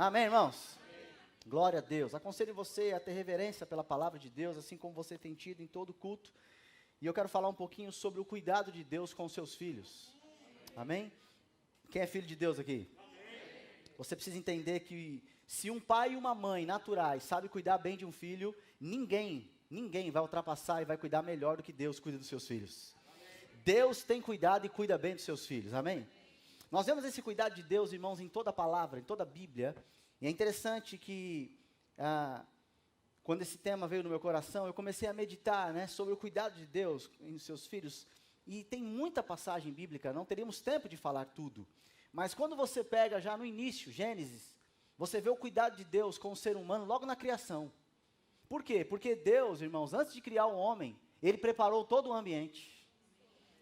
Amém, irmãos? Glória a Deus. Aconselho você a ter reverência pela palavra de Deus, assim como você tem tido em todo culto. E eu quero falar um pouquinho sobre o cuidado de Deus com os seus filhos. Amém? Quem é filho de Deus aqui? Você precisa entender que se um pai e uma mãe naturais sabem cuidar bem de um filho, ninguém vai ultrapassar e vai cuidar melhor do que Deus cuida dos seus filhos. Deus tem cuidado e cuida bem dos seus filhos. Amém? Nós vemos esse cuidado de Deus, irmãos, em toda a palavra, em toda a Bíblia. E é interessante que, quando esse tema veio no meu coração, eu comecei a meditar, sobre o cuidado de Deus em seus filhos. E tem muita passagem bíblica, não teríamos tempo de falar tudo. Mas quando você pega já no início, Gênesis, você vê o cuidado de Deus com o ser humano logo na criação. Por quê? Porque Deus, irmãos, antes de criar o homem, Ele preparou todo o ambiente.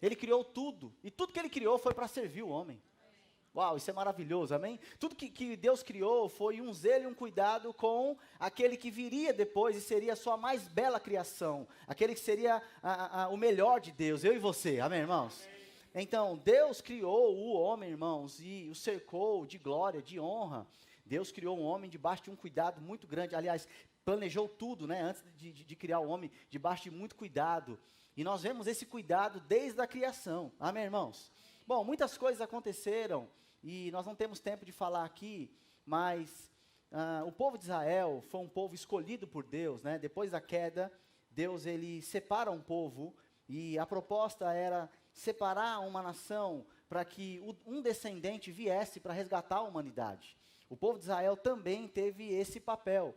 Ele criou tudo. E tudo que Ele criou foi para servir o homem. Uau, isso é maravilhoso, amém? Tudo que Deus criou foi um zelo e um cuidado com aquele que viria depois e seria a sua mais bela criação. Aquele que seria o melhor de Deus, eu e você, amém, irmãos? Amém. Então, Deus criou o homem, irmãos, e o cercou de glória, de honra. Deus criou um homem debaixo de um cuidado muito grande. Aliás, planejou tudo, antes de criar o homem, debaixo de muito cuidado. E nós vemos esse cuidado desde a criação, amém, irmãos? Bom, muitas coisas aconteceram. E nós não temos tempo de falar aqui, mas o povo de Israel foi um povo escolhido por Deus, Depois da queda, Deus ele separa um povo, e a proposta era separar uma nação para que um descendente viesse para resgatar a humanidade. O povo de Israel também teve esse papel,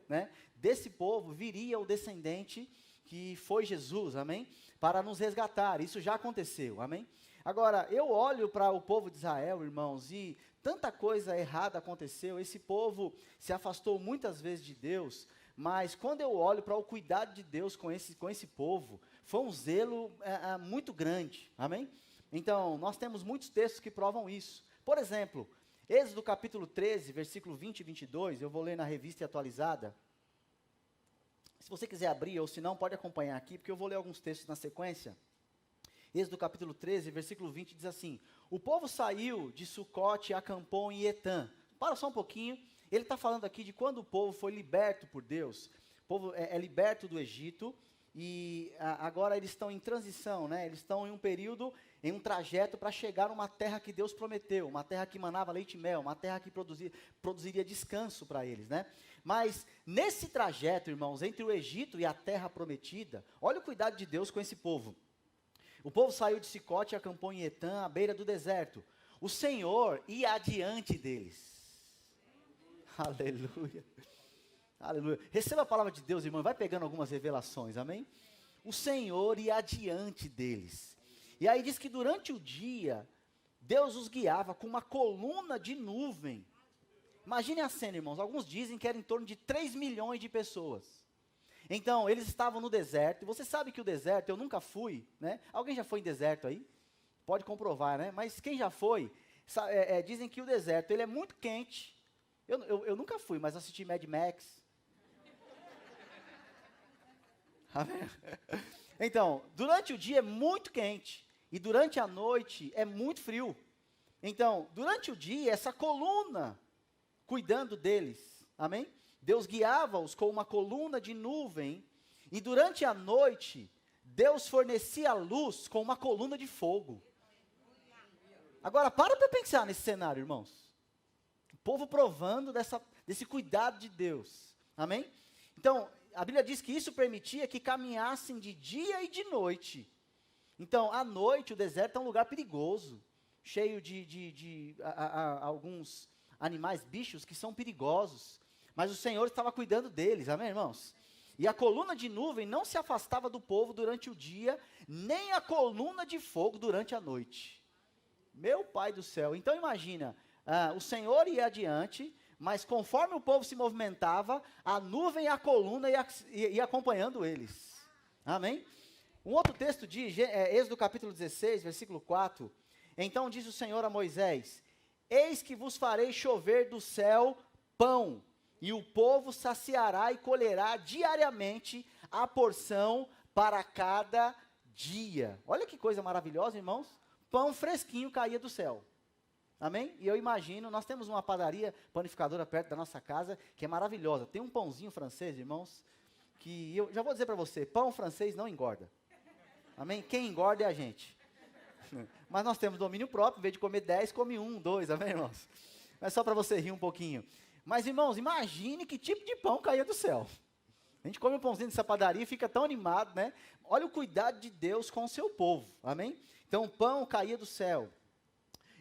Desse povo viria o descendente que foi Jesus, amém? Para nos resgatar, isso já aconteceu, amém? Agora, eu olho para o povo de Israel, irmãos, e tanta coisa errada aconteceu. Esse povo se afastou muitas vezes de Deus, mas quando eu olho para o cuidado de Deus com esse povo, foi um zelo muito grande, amém? Então, nós temos muitos textos que provam isso. Por exemplo, Êxodo capítulo 13, versículo 20 e 22, eu vou ler na revista atualizada. Se você quiser abrir, ou se não, pode acompanhar aqui, porque eu vou ler alguns textos na sequência. Êxodo capítulo 13, versículo 20, diz assim: o povo saiu de Sucote e acampou em Etã. Para só um pouquinho, ele está falando aqui de quando o povo foi liberto por Deus. O povo é liberto do Egito, e agora eles estão em transição, Eles estão em um período, em um trajeto para chegar numa terra que Deus prometeu, uma terra que manava leite e mel, uma terra que produziria descanso para eles, Mas nesse trajeto, irmãos, entre o Egito e a terra prometida, olha o cuidado de Deus com esse povo. O povo saiu de Sicote e acampou em Etã, à beira do deserto. O Senhor ia adiante deles. Aleluia. Aleluia. Receba a palavra de Deus, irmão. Vai pegando algumas revelações, amém? O Senhor ia adiante deles. E aí diz que durante o dia, Deus os guiava com uma coluna de nuvem. Imagine a cena, irmãos. Alguns dizem que era em torno de 3 milhões de pessoas. Então, eles estavam no deserto. Você sabe que o deserto, eu nunca fui, Alguém já foi em deserto aí? Pode comprovar, Mas quem já foi, dizem que o deserto, ele é muito quente. Eu nunca fui, mas assisti Mad Max. Então, durante o dia é muito quente. E durante a noite é muito frio. Então, durante o dia, essa coluna cuidando deles. Amém? Deus guiava-os com uma coluna de nuvem, e durante a noite, Deus fornecia luz com uma coluna de fogo. Agora, para pensar nesse cenário, irmãos. O povo provando desse cuidado de Deus. Amém? Então, a Bíblia diz que isso permitia que caminhassem de dia e de noite. Então, à noite, o deserto é um lugar perigoso, cheio de alguns animais, bichos que são perigosos. Mas o Senhor estava cuidando deles, amém, irmãos? E a coluna de nuvem não se afastava do povo durante o dia, nem a coluna de fogo durante a noite. Meu Pai do céu. Então imagina, o Senhor ia adiante, mas conforme o povo se movimentava, a nuvem e a coluna ia acompanhando eles. Amém? Um outro texto diz, Êxodo capítulo 16, versículo 4. Então diz o Senhor a Moisés: eis que vos farei chover do céu pão, e o povo saciará e colherá diariamente a porção para cada dia. Olha que coisa maravilhosa, irmãos. Pão fresquinho caía do céu. Amém? E eu imagino, nós temos uma padaria panificadora perto da nossa casa, que é maravilhosa. Tem um pãozinho francês, irmãos, que eu já vou dizer para você, pão francês não engorda. Amém? Quem engorda é a gente. Mas nós temos domínio próprio, em vez de comer 10, come 1, 2, amém, irmãos? Mas só para você rir um pouquinho. Mas, irmãos, imagine que tipo de pão caía do céu. A gente come um pãozinho dessa padaria e fica tão animado, né? Olha o cuidado de Deus com o seu povo, amém? Então, o pão caía do céu.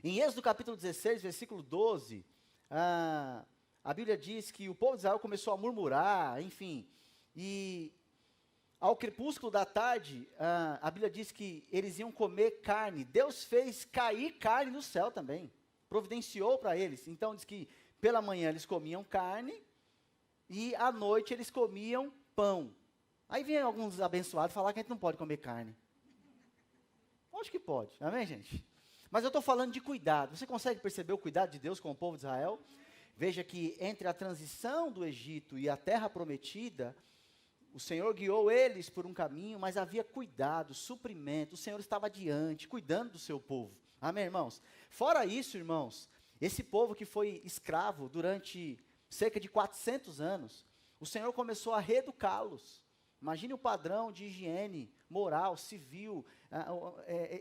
Em Êxodo capítulo 16, versículo 12, a Bíblia diz que o povo de Israel começou a murmurar, enfim, e ao crepúsculo da tarde, a Bíblia diz que eles iam comer carne. Deus fez cair carne do céu também, providenciou para eles. Então, diz que pela manhã eles comiam carne e à noite eles comiam pão. Aí vem alguns abençoados falar que a gente não pode comer carne. Acho que pode, amém, gente? Mas eu estou falando de cuidado. Você consegue perceber o cuidado de Deus com o povo de Israel? Veja que entre a transição do Egito e a terra prometida, o Senhor guiou eles por um caminho, mas havia cuidado, suprimento. O Senhor estava adiante, cuidando do seu povo. Amém, irmãos? Fora isso, irmãos, esse povo que foi escravo durante cerca de 400 anos, o Senhor começou a reeducá-los. Imagine o padrão de higiene moral, civil.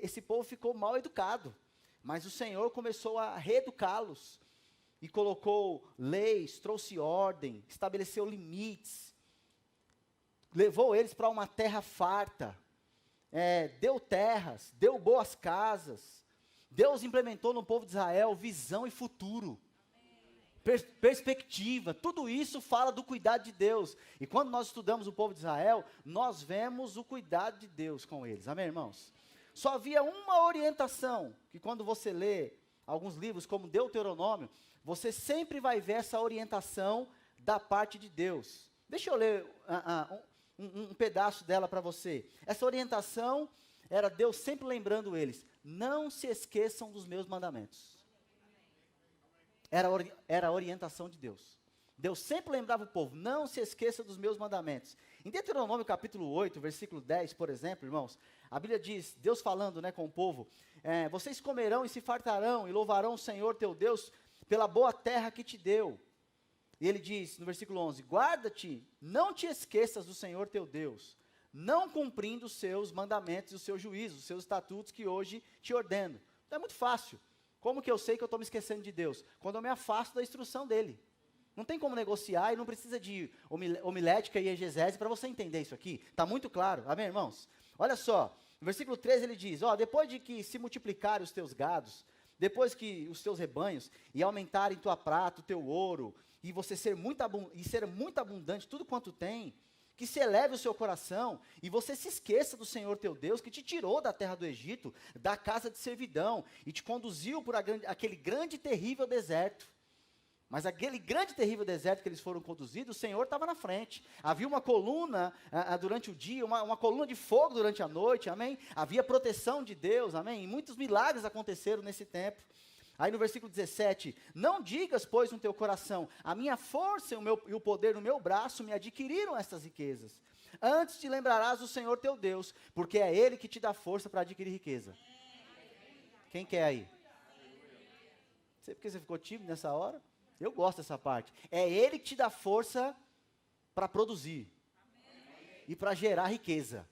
Esse povo ficou mal educado, mas o Senhor começou a reeducá-los e colocou leis, trouxe ordem, estabeleceu limites, levou eles para uma terra farta, deu terras, deu boas casas. Deus implementou no povo de Israel visão e futuro. Perspectiva, tudo isso fala do cuidado de Deus. E quando nós estudamos o povo de Israel, nós vemos o cuidado de Deus com eles. Amém, irmãos? Só havia uma orientação, que quando você lê alguns livros como Deuteronômio, você sempre vai ver essa orientação da parte de Deus. Deixa eu ler um pedaço dela para você. Essa orientação era Deus sempre lembrando eles, não se esqueçam dos meus mandamentos. Era a orientação de Deus. Deus sempre lembrava o povo, não se esqueça dos meus mandamentos. Em Deuteronômio capítulo 8, versículo 10, por exemplo, irmãos, a Bíblia diz, Deus falando, com o povo, vocês comerão e se fartarão e louvarão o Senhor teu Deus pela boa terra que te deu. E ele diz no versículo 11, guarda-te, não te esqueças do Senhor teu Deus, não cumprindo os seus mandamentos e os seus juízos, os seus estatutos que hoje te ordeno. Então é muito fácil. Como que eu sei que eu estou me esquecendo de Deus? Quando eu me afasto da instrução dele. Não tem como negociar e não precisa de homilética e exegese para você entender isso aqui. Está muito claro, amém, irmãos? Olha só, no versículo 13 ele diz, depois de que se multiplicarem os teus gados, depois que os teus rebanhos, e aumentarem tua prata, o teu ouro, e você ser muito abundante, tudo quanto tem, que se eleve o seu coração, e você se esqueça do Senhor teu Deus, que te tirou da terra do Egito, da casa de servidão, e te conduziu por aquele grande e terrível deserto. Mas aquele grande e terrível deserto que eles foram conduzidos, o Senhor estava na frente. Havia uma coluna durante o dia, uma coluna de fogo durante a noite, amém? Havia proteção de Deus, amém? E muitos milagres aconteceram nesse tempo. Aí no versículo 17, não digas, pois, no teu coração, a minha força e o poder no meu braço me adquiriram estas riquezas. Antes te lembrarás do Senhor teu Deus, porque é Ele que te dá força para adquirir riqueza. Quem quer aí? Não sei porque você ficou tímido nessa hora. Eu gosto dessa parte. É Ele que te dá força para produzir. E para gerar riqueza.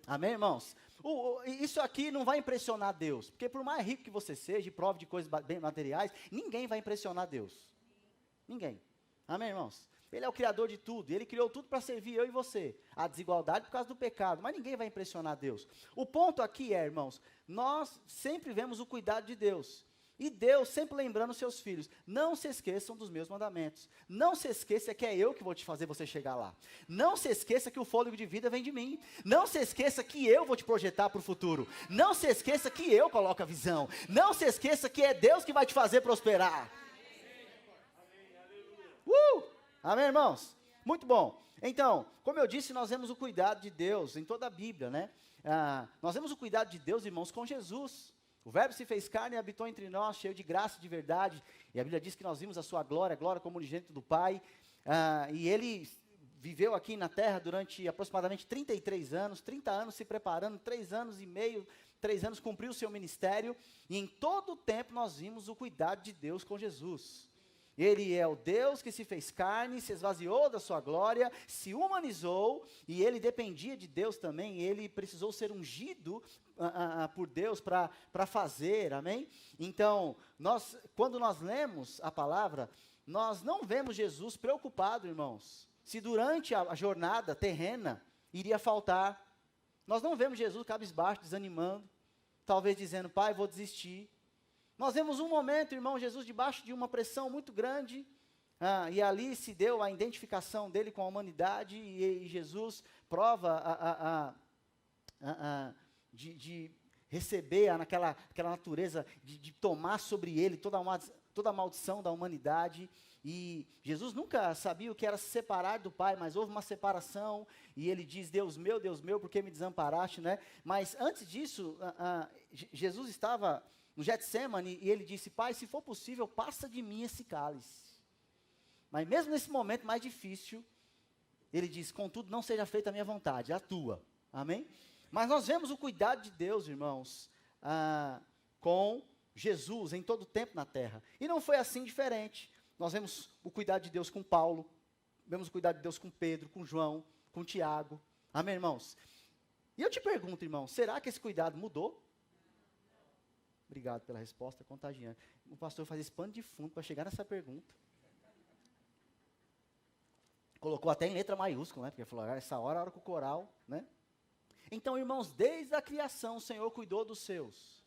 Amém, irmãos? Isso aqui não vai impressionar Deus, porque por mais rico que você seja, e prove de coisas bem materiais, ninguém vai impressionar Deus. Ninguém. Amém, irmãos? Ele é o criador de tudo, Ele criou tudo para servir eu e você. A desigualdade por causa do pecado, mas ninguém vai impressionar Deus. O ponto aqui é, irmãos, nós sempre vemos o cuidado de Deus. E Deus sempre lembrando os seus filhos, não se esqueçam dos meus mandamentos. Não se esqueça que é eu que vou te fazer você chegar lá. Não se esqueça que o fôlego de vida vem de mim. Não se esqueça que eu vou te projetar para o futuro. Não se esqueça que eu coloco a visão. Não se esqueça que é Deus que vai te fazer prosperar. Amém, irmãos? Muito bom. Então, como eu disse, nós vemos o cuidado de Deus em toda a Bíblia, né? Nós vemos o cuidado de Deus, irmãos, com Jesus. O Verbo se fez carne e habitou entre nós, cheio de graça e de verdade. E a Bíblia diz que nós vimos a sua glória, a glória como unigênito do Pai. E ele viveu aqui na terra durante aproximadamente 33 anos, 30 anos se preparando, 3 anos e meio 3 anos, cumpriu o seu ministério, e em todo o tempo nós vimos o cuidado de Deus com Jesus. Ele é o Deus que se fez carne, se esvaziou da sua glória, se humanizou, e ele dependia de Deus também, ele precisou ser ungido por Deus para fazer, amém? Então, quando nós lemos a palavra, nós não vemos Jesus preocupado, irmãos, se durante a jornada terrena iria faltar. Nós não vemos Jesus cabisbaixo, desanimando, talvez dizendo, pai, vou desistir. Nós vemos um momento, irmão, Jesus debaixo de uma pressão muito grande, e ali se deu a identificação dele com a humanidade, e Jesus prova de receber aquela natureza, de tomar sobre ele toda a maldição da humanidade. E Jesus nunca sabia o que era se separar do Pai, mas houve uma separação, e ele diz, Deus meu, por que me desamparaste, né? Mas antes disso, Jesus estava no Getsemane, e ele disse, Pai, se for possível, passa de mim esse cálice. Mas mesmo nesse momento mais difícil, ele diz, contudo, não seja feita a minha vontade, a tua. Amém? Mas nós vemos o cuidado de Deus, irmãos, com Jesus em todo o tempo na terra. E não foi assim diferente. Nós vemos o cuidado de Deus com Paulo, vemos o cuidado de Deus com Pedro, com João, com Tiago. Amém, irmãos? E eu te pergunto, irmão, será que esse cuidado mudou? Obrigado pela resposta contagiante. O pastor faz esse pano de fundo para chegar nessa pergunta. Colocou até em letra maiúscula, né? Porque falou, essa hora é a hora com o coral, né? Então, irmãos, desde a criação o Senhor cuidou dos seus.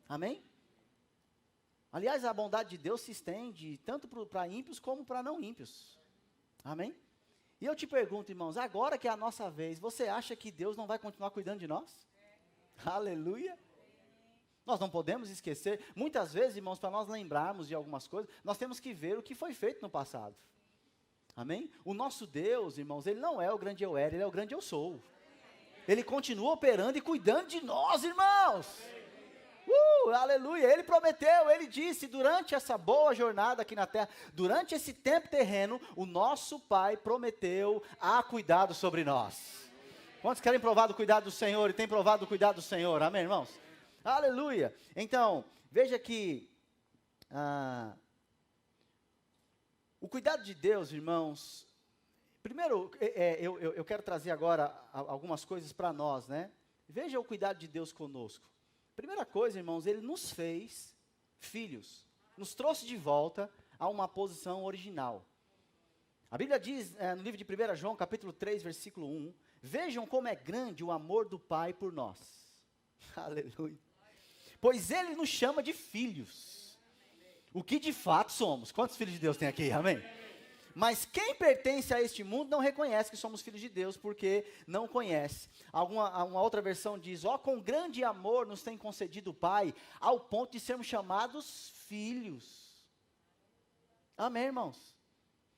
Amém? Aliás, a bondade de Deus se estende tanto para ímpios como para não ímpios. Amém? E eu te pergunto, irmãos, agora que é a nossa vez, você acha que Deus não vai continuar cuidando de nós? Aleluia! Nós não podemos esquecer, muitas vezes, irmãos, para nós lembrarmos de algumas coisas, nós temos que ver o que foi feito no passado. Amém? O nosso Deus, irmãos, ele não é o grande eu era, ele é o grande eu sou. Ele continua operando e cuidando de nós, irmãos. Aleluia, ele prometeu, ele disse, durante essa boa jornada aqui na terra, durante esse tempo terreno, o nosso Pai prometeu a cuidado sobre nós. Quantos querem provar do cuidado do Senhor e têm provado do cuidado do Senhor? Amém, irmãos? Aleluia. Então, veja que o cuidado de Deus, irmãos, primeiro, eu quero trazer agora algumas coisas para nós, né? Veja o cuidado de Deus conosco. Primeira coisa, irmãos, ele nos fez filhos, nos trouxe de volta a uma posição original. A Bíblia diz, no livro de 1 João, capítulo 3, versículo 1, vejam como é grande o amor do Pai por nós. Aleluia. Pois ele nos chama de filhos, o que de fato somos. Quantos filhos de Deus tem aqui? Amém? Mas quem pertence a este mundo não reconhece que somos filhos de Deus, porque não conhece. Uma outra versão diz, com grande amor nos tem concedido o Pai, ao ponto de sermos chamados filhos. Amém, irmãos?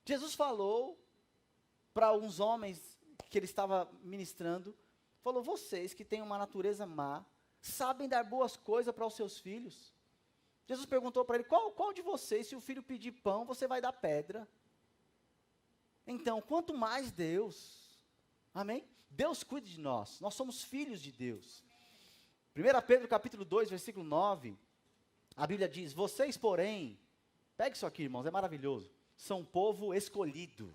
Jesus falou para alguns homens que ele estava ministrando, falou, vocês que têm uma natureza má, sabem dar boas coisas para os seus filhos. Jesus perguntou para ele, qual de vocês, se o filho pedir pão, você vai dar pedra? Então, quanto mais Deus, amém? Deus cuida de nós somos filhos de Deus. 1 Pedro capítulo 2, versículo 9, a Bíblia diz, vocês porém, pegue isso aqui, irmãos, é maravilhoso, são povo escolhido,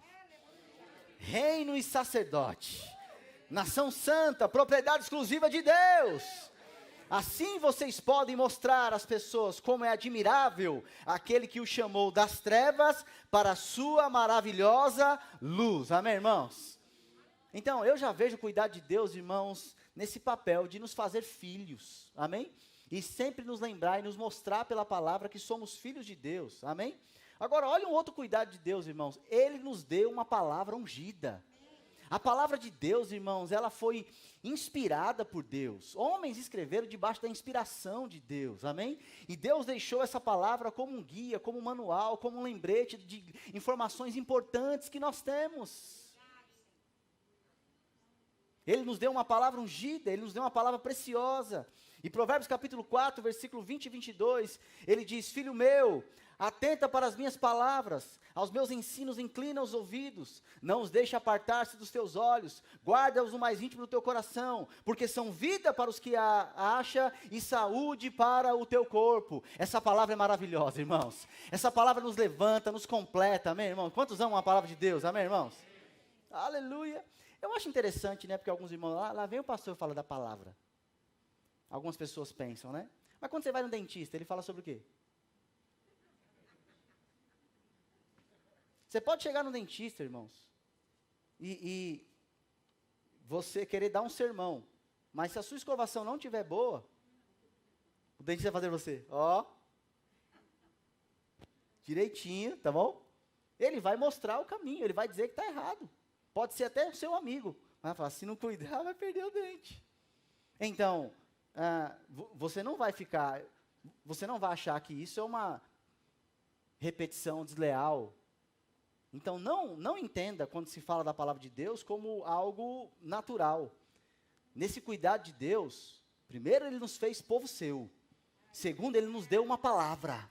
reino e sacerdote, nação santa, propriedade exclusiva de Deus. Assim vocês podem mostrar às pessoas como é admirável aquele que o chamou das trevas para a sua maravilhosa luz. Amém, irmãos? Então, eu já vejo o cuidado de Deus, irmãos, nesse papel de nos fazer filhos. Amém? E sempre nos lembrar e nos mostrar pela palavra que somos filhos de Deus. Amém? Agora, olha um outro cuidado de Deus, irmãos. Ele nos deu uma palavra ungida. A palavra de Deus, irmãos, ela foi inspirada por Deus. Homens escreveram debaixo da inspiração de Deus, amém? E Deus deixou essa palavra como um guia, como um manual, como um lembrete de informações importantes que nós temos. Ele nos deu uma palavra ungida, Ele nos deu uma palavra preciosa. E Provérbios capítulo 4, versículo 20 e 22, ele diz: Filho meu, atenta para as minhas palavras, aos meus ensinos inclina os ouvidos, não os deixe apartar-se dos teus olhos, guarda-os no mais íntimo do teu coração, porque são vida para os que a acha e saúde para o teu corpo. Essa palavra é maravilhosa, irmãos. Essa palavra nos levanta, nos completa, amém, irmãos? Quantos amam a palavra de Deus, amém, irmãos? Aleluia. Eu acho interessante, né, porque alguns irmãos, lá vem o pastor falar da palavra. Algumas pessoas pensam, né? Mas quando você vai no dentista, ele fala sobre o quê? Você pode chegar no dentista, irmãos, e você querer dar um sermão, mas se a sua escovação não estiver boa, o dentista vai fazer você, ó, direitinho, tá bom? Ele vai mostrar o caminho, ele vai dizer que está errado. Pode ser até o seu amigo, mas vai falar, se não cuidar, vai perder o dente. Então, você não vai achar que isso é uma repetição desleal. Então, não entenda quando se fala da palavra de Deus como algo natural. Nesse cuidado de Deus, primeiro ele nos fez povo seu. Segundo, ele nos deu uma palavra.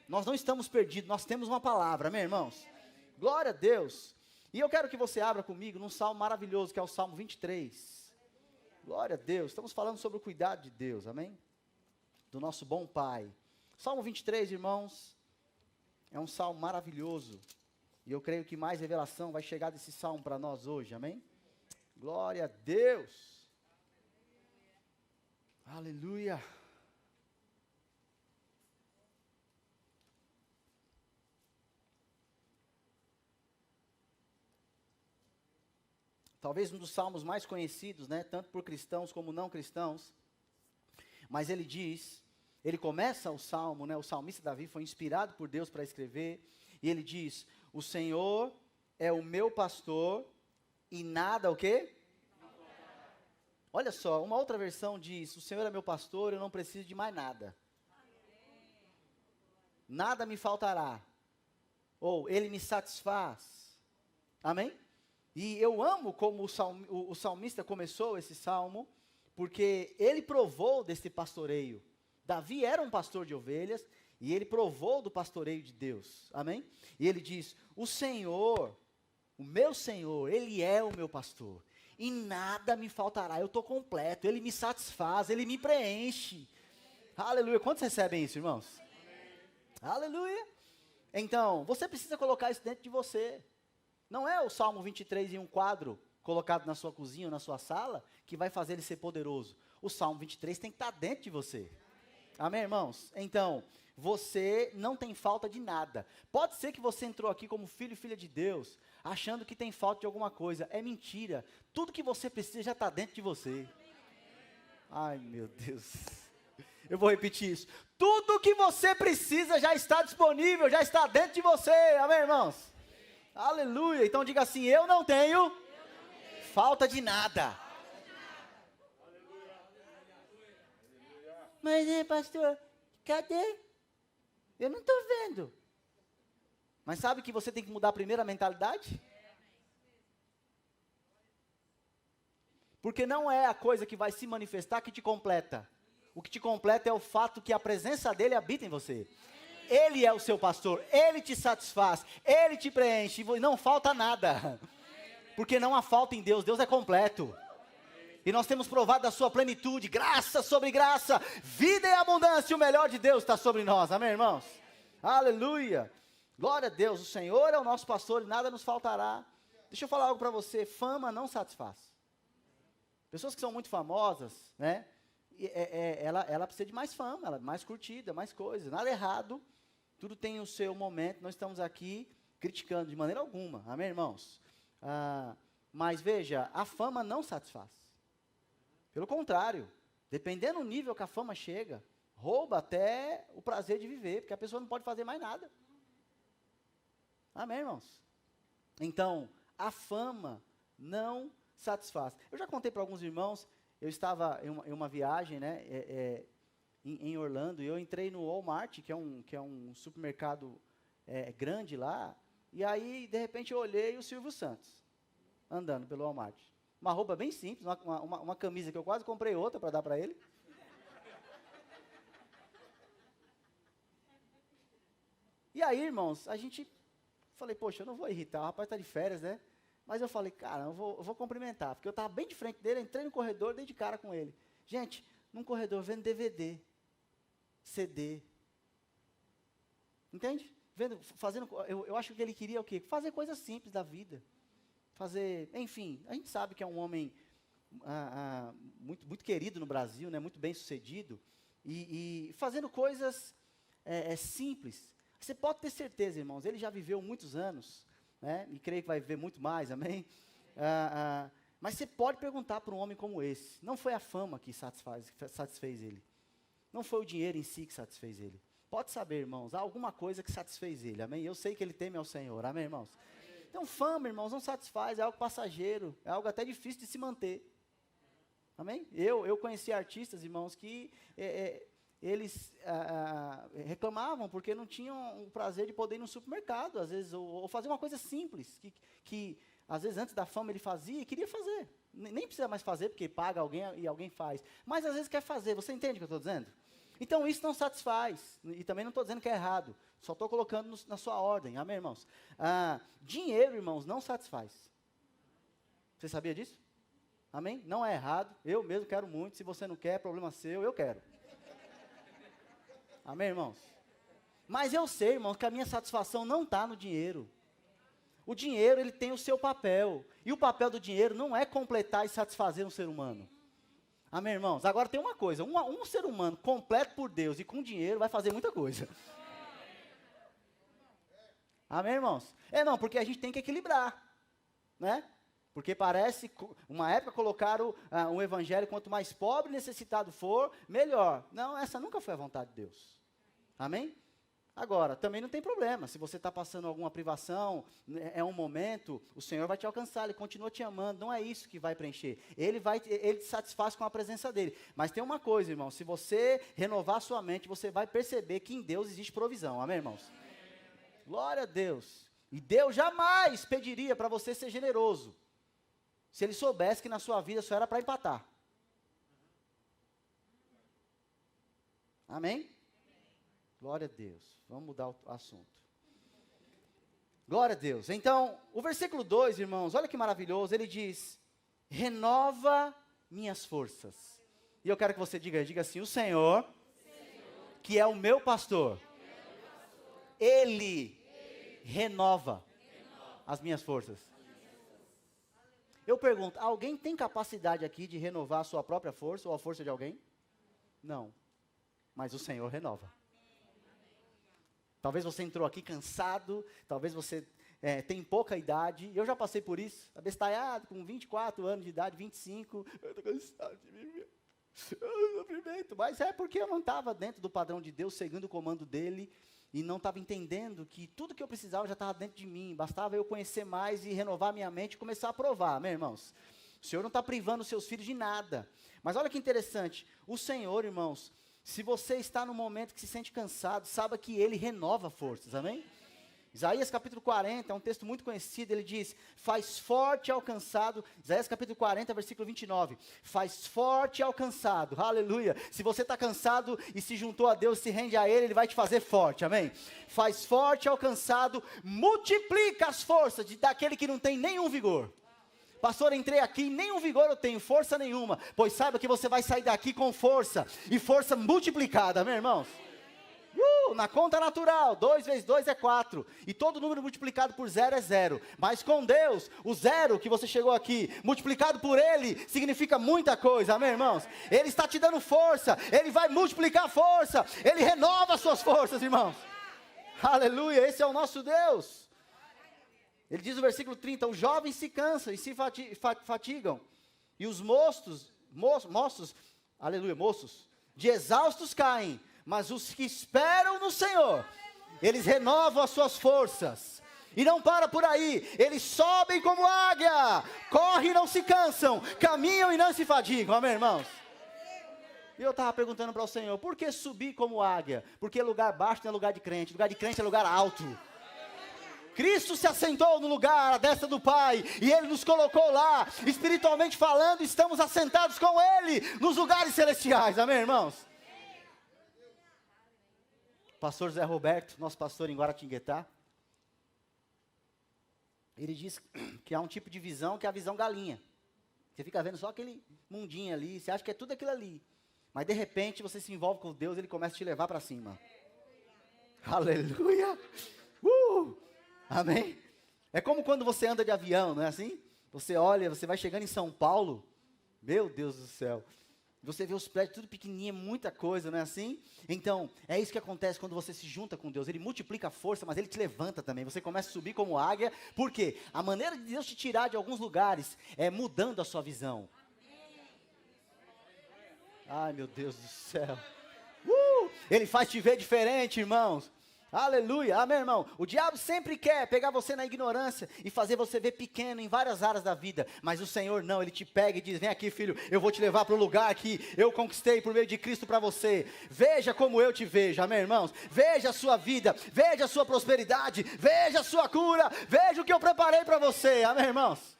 Nós não estamos perdidos, nós temos uma palavra, amém, irmãos? Glória a Deus. E eu quero que você abra comigo num salmo maravilhoso, que é o Salmo 23. Glória a Deus, estamos falando sobre o cuidado de Deus, amém? Do nosso bom Pai. Salmo 23, irmãos, é um salmo maravilhoso. E eu creio que mais revelação vai chegar desse salmo para nós hoje, amém? Glória a Deus. Aleluia. Talvez um dos salmos mais conhecidos, né, tanto por cristãos como não cristãos, mas ele começa o salmo, né, o salmista Davi foi inspirado por Deus para escrever, e ele diz, o Senhor é o meu pastor, e nada o quê? Olha só, uma outra versão diz, o Senhor é meu pastor, eu não preciso de mais nada. Nada me faltará, ou Ele me satisfaz, amém? E eu amo como o salmista começou esse salmo, porque ele provou desse pastoreio. Davi era um pastor de ovelhas, e ele provou do pastoreio de Deus, amém? E ele diz, o Senhor, o meu Senhor, Ele é o meu pastor, e nada me faltará, eu estou completo, Ele me satisfaz, Ele me preenche. Aleluia, quantos recebem isso, irmãos? Aleluia. Então, você precisa colocar isso dentro de você. Não é o Salmo 23 em um quadro colocado na sua cozinha ou na sua sala que vai fazer ele ser poderoso. O Salmo 23 tem que estar dentro de você. Amém, irmãos? Então, você não tem falta de nada. Pode ser que você entrou aqui como filho e filha de Deus, achando que tem falta de alguma coisa. É mentira. Tudo que você precisa já está dentro de você. Ai, meu Deus. Eu vou repetir isso. Tudo que você precisa já está disponível, já está dentro de você. Amém, irmãos? Aleluia, então diga assim, eu não tenho falta de nada. Mas pastor, cadê? Eu não estou vendo. Mas sabe que você tem que mudar a primeira mentalidade? Porque não é a coisa que vai se manifestar que te completa. O que te completa é o fato que a presença dele habita em você. Ele é o seu pastor, Ele te satisfaz, Ele te preenche, e não falta nada, porque não há falta em Deus, Deus é completo, e nós temos provado da sua plenitude, graça sobre graça, vida e abundância, o melhor de Deus está sobre nós, amém, irmãos? Aleluia, glória a Deus, o Senhor é o nosso pastor e nada nos faltará. Deixa eu falar algo para você, fama não satisfaz. Pessoas que são muito famosas, né, ela precisa de mais fama, ela mais curtida, mais coisas, nada errado. Tudo tem o seu momento, não estamos aqui criticando de maneira alguma, amém, irmãos? Mas veja, a fama não satisfaz. Pelo contrário, dependendo do nível que a fama chega, rouba até o prazer de viver, porque a pessoa não pode fazer mais nada. Amém, irmãos? Então, a fama não satisfaz. Eu já contei para alguns irmãos, eu estava em uma viagem, né, em Orlando, e eu entrei no Walmart, que é um supermercado grande lá, e aí, de repente, eu olhei o Silvio Santos, andando pelo Walmart. Uma roupa bem simples, uma camisa que eu quase comprei outra para dar para ele. E aí, irmãos, falei, poxa, eu não vou irritar, o rapaz está de férias, né? Mas eu falei, cara, eu vou cumprimentar, porque eu estava bem de frente dele, entrei no corredor, dei de cara com ele. Gente, num corredor vendo DVD, CD, entende? Eu acho que ele queria o quê? Fazer coisas simples da vida. Enfim, a gente sabe que é um homem muito, muito querido no Brasil, né, muito bem sucedido, e fazendo coisas simples. Você pode ter certeza, irmãos, ele já viveu muitos anos, né, e creio que vai viver muito mais, amém? Mas você pode perguntar para um homem como esse, não foi a fama que satisfez ele, não foi o dinheiro em si que satisfez ele. Pode saber, irmãos, há alguma coisa que satisfez ele, amém? Eu sei que ele teme ao Senhor, amém, irmãos? Então, fama, irmãos, não satisfaz, é algo passageiro, é algo até difícil de se manter. Amém? Eu conheci artistas, irmãos, que eles reclamavam porque não tinham o prazer de poder ir no supermercado, às vezes, ou fazer uma coisa simples, que às vezes antes da fama ele fazia e queria fazer. Nem precisa mais fazer, porque paga alguém e alguém faz. Mas às vezes quer fazer, você entende o que eu estou dizendo? Então isso não satisfaz, e também não estou dizendo que é errado, só estou colocando na sua ordem, amém, irmãos? Dinheiro, irmãos, não satisfaz. Você sabia disso? Amém? Não é errado, eu mesmo quero muito, se você não quer, é problema seu, eu quero. Amém, irmãos? Mas eu sei, irmãos, que a minha satisfação não está no dinheiro. O dinheiro, ele tem o seu papel, e o papel do dinheiro não é completar e satisfazer um ser humano. Amém, irmãos? Agora tem uma coisa, um ser humano completo por Deus e com dinheiro vai fazer muita coisa. Amém, irmãos? Não, porque a gente tem que equilibrar, né? Porque parece, uma época colocaram um evangelho, quanto mais pobre e necessitado for, melhor. Não, essa nunca foi a vontade de Deus. Amém? Agora, também não tem problema, se você está passando alguma privação, é um momento, o Senhor vai te alcançar, Ele continua te amando, não é isso que vai preencher, Ele te satisfaz com a presença dEle. Mas tem uma coisa, irmão, se você renovar a sua mente, você vai perceber que em Deus existe provisão, amém, irmãos? Glória a Deus. E Deus jamais pediria para você ser generoso, se Ele soubesse que na sua vida só era para empatar. Amém? Glória a Deus. Vamos mudar o assunto. Glória a Deus. Então, o versículo 2, irmãos, olha que maravilhoso, ele diz, renova minhas forças. E eu quero que você diga assim, o Senhor, que é o meu pastor, Ele renova as minhas forças. Eu pergunto, alguém tem capacidade aqui de renovar a sua própria força ou a força de alguém? Não. Mas o Senhor renova. Talvez você entrou aqui cansado, talvez você tem pouca idade, eu já passei por isso, abestalhado, com 24 anos de idade, 25, eu estou cansado de viver, mas é porque eu não estava dentro do padrão de Deus, seguindo o comando dEle, e não estava entendendo que tudo que eu precisava já estava dentro de mim, bastava eu conhecer mais e renovar minha mente e começar a provar, amém, irmãos? O Senhor não está privando os seus filhos de nada, mas olha que interessante, o Senhor, irmãos, se você está no momento que se sente cansado, saiba que Ele renova forças, amém? Isaías capítulo 40, é um texto muito conhecido, ele diz, faz forte ao cansado, Isaías capítulo 40, versículo 29, faz forte ao cansado, aleluia, se você está cansado e se juntou a Deus, se rende a Ele vai te fazer forte, amém? Faz forte ao cansado, multiplica as forças daquele que não tem nenhum vigor. Pastor, entrei aqui, nenhum vigor eu tenho, força nenhuma, pois saiba que você vai sair daqui com força, e força multiplicada, amém, irmãos? Na conta natural, 2 vezes 2 é 4, e todo número multiplicado por 0 é 0, mas com Deus, o 0 que você chegou aqui, multiplicado por Ele, significa muita coisa, amém, irmãos? Ele está te dando força, Ele vai multiplicar força, Ele renova as suas forças, irmãos, aleluia, esse é o nosso Deus. Ele diz no versículo 30, os jovens se cansam e se fatigam, e os moços, aleluia, moços, de exaustos caem, mas os que esperam no Senhor, eles renovam as suas forças, e não para por aí, eles sobem como águia, correm e não se cansam, caminham e não se fadigam, amém, irmãos? E eu estava perguntando para o Senhor, por que subir como águia? Porque lugar baixo não é lugar de crente é lugar alto. Cristo se assentou no lugar, à destra do Pai, e Ele nos colocou lá, espiritualmente falando, estamos assentados com Ele, nos lugares celestiais, amém, irmãos? pastor Zé Roberto, nosso pastor em Guaratinguetá, ele diz que há um tipo de visão que é a visão galinha. Você fica vendo só aquele mundinho ali, você acha que é tudo aquilo ali. Mas de repente você se envolve com Deus, ele começa a te levar para cima. Aleluia! Amém? É como quando você anda de avião, não é assim? Você olha, você vai chegando em São Paulo, meu Deus do céu. Você vê os prédios tudo pequenininho, muita coisa, não é assim? Então, é isso que acontece quando você se junta com Deus. Ele multiplica a força, mas Ele te levanta também. Você começa a subir como águia. Por quê? A maneira de Deus te tirar de alguns lugares é mudando a sua visão. Ai, meu Deus do céu. Ele faz te ver diferente, irmãos. Aleluia, amém, irmão? O diabo sempre quer pegar você na ignorância e fazer você ver pequeno em várias áreas da vida, mas o Senhor não, Ele te pega e diz, vem aqui, filho, eu vou te levar para o lugar que eu conquistei por meio de Cristo para você. Veja como eu te vejo, amém, irmãos? Veja a sua vida, veja a sua prosperidade, veja a sua cura, veja o que eu preparei para você, amém, irmãos?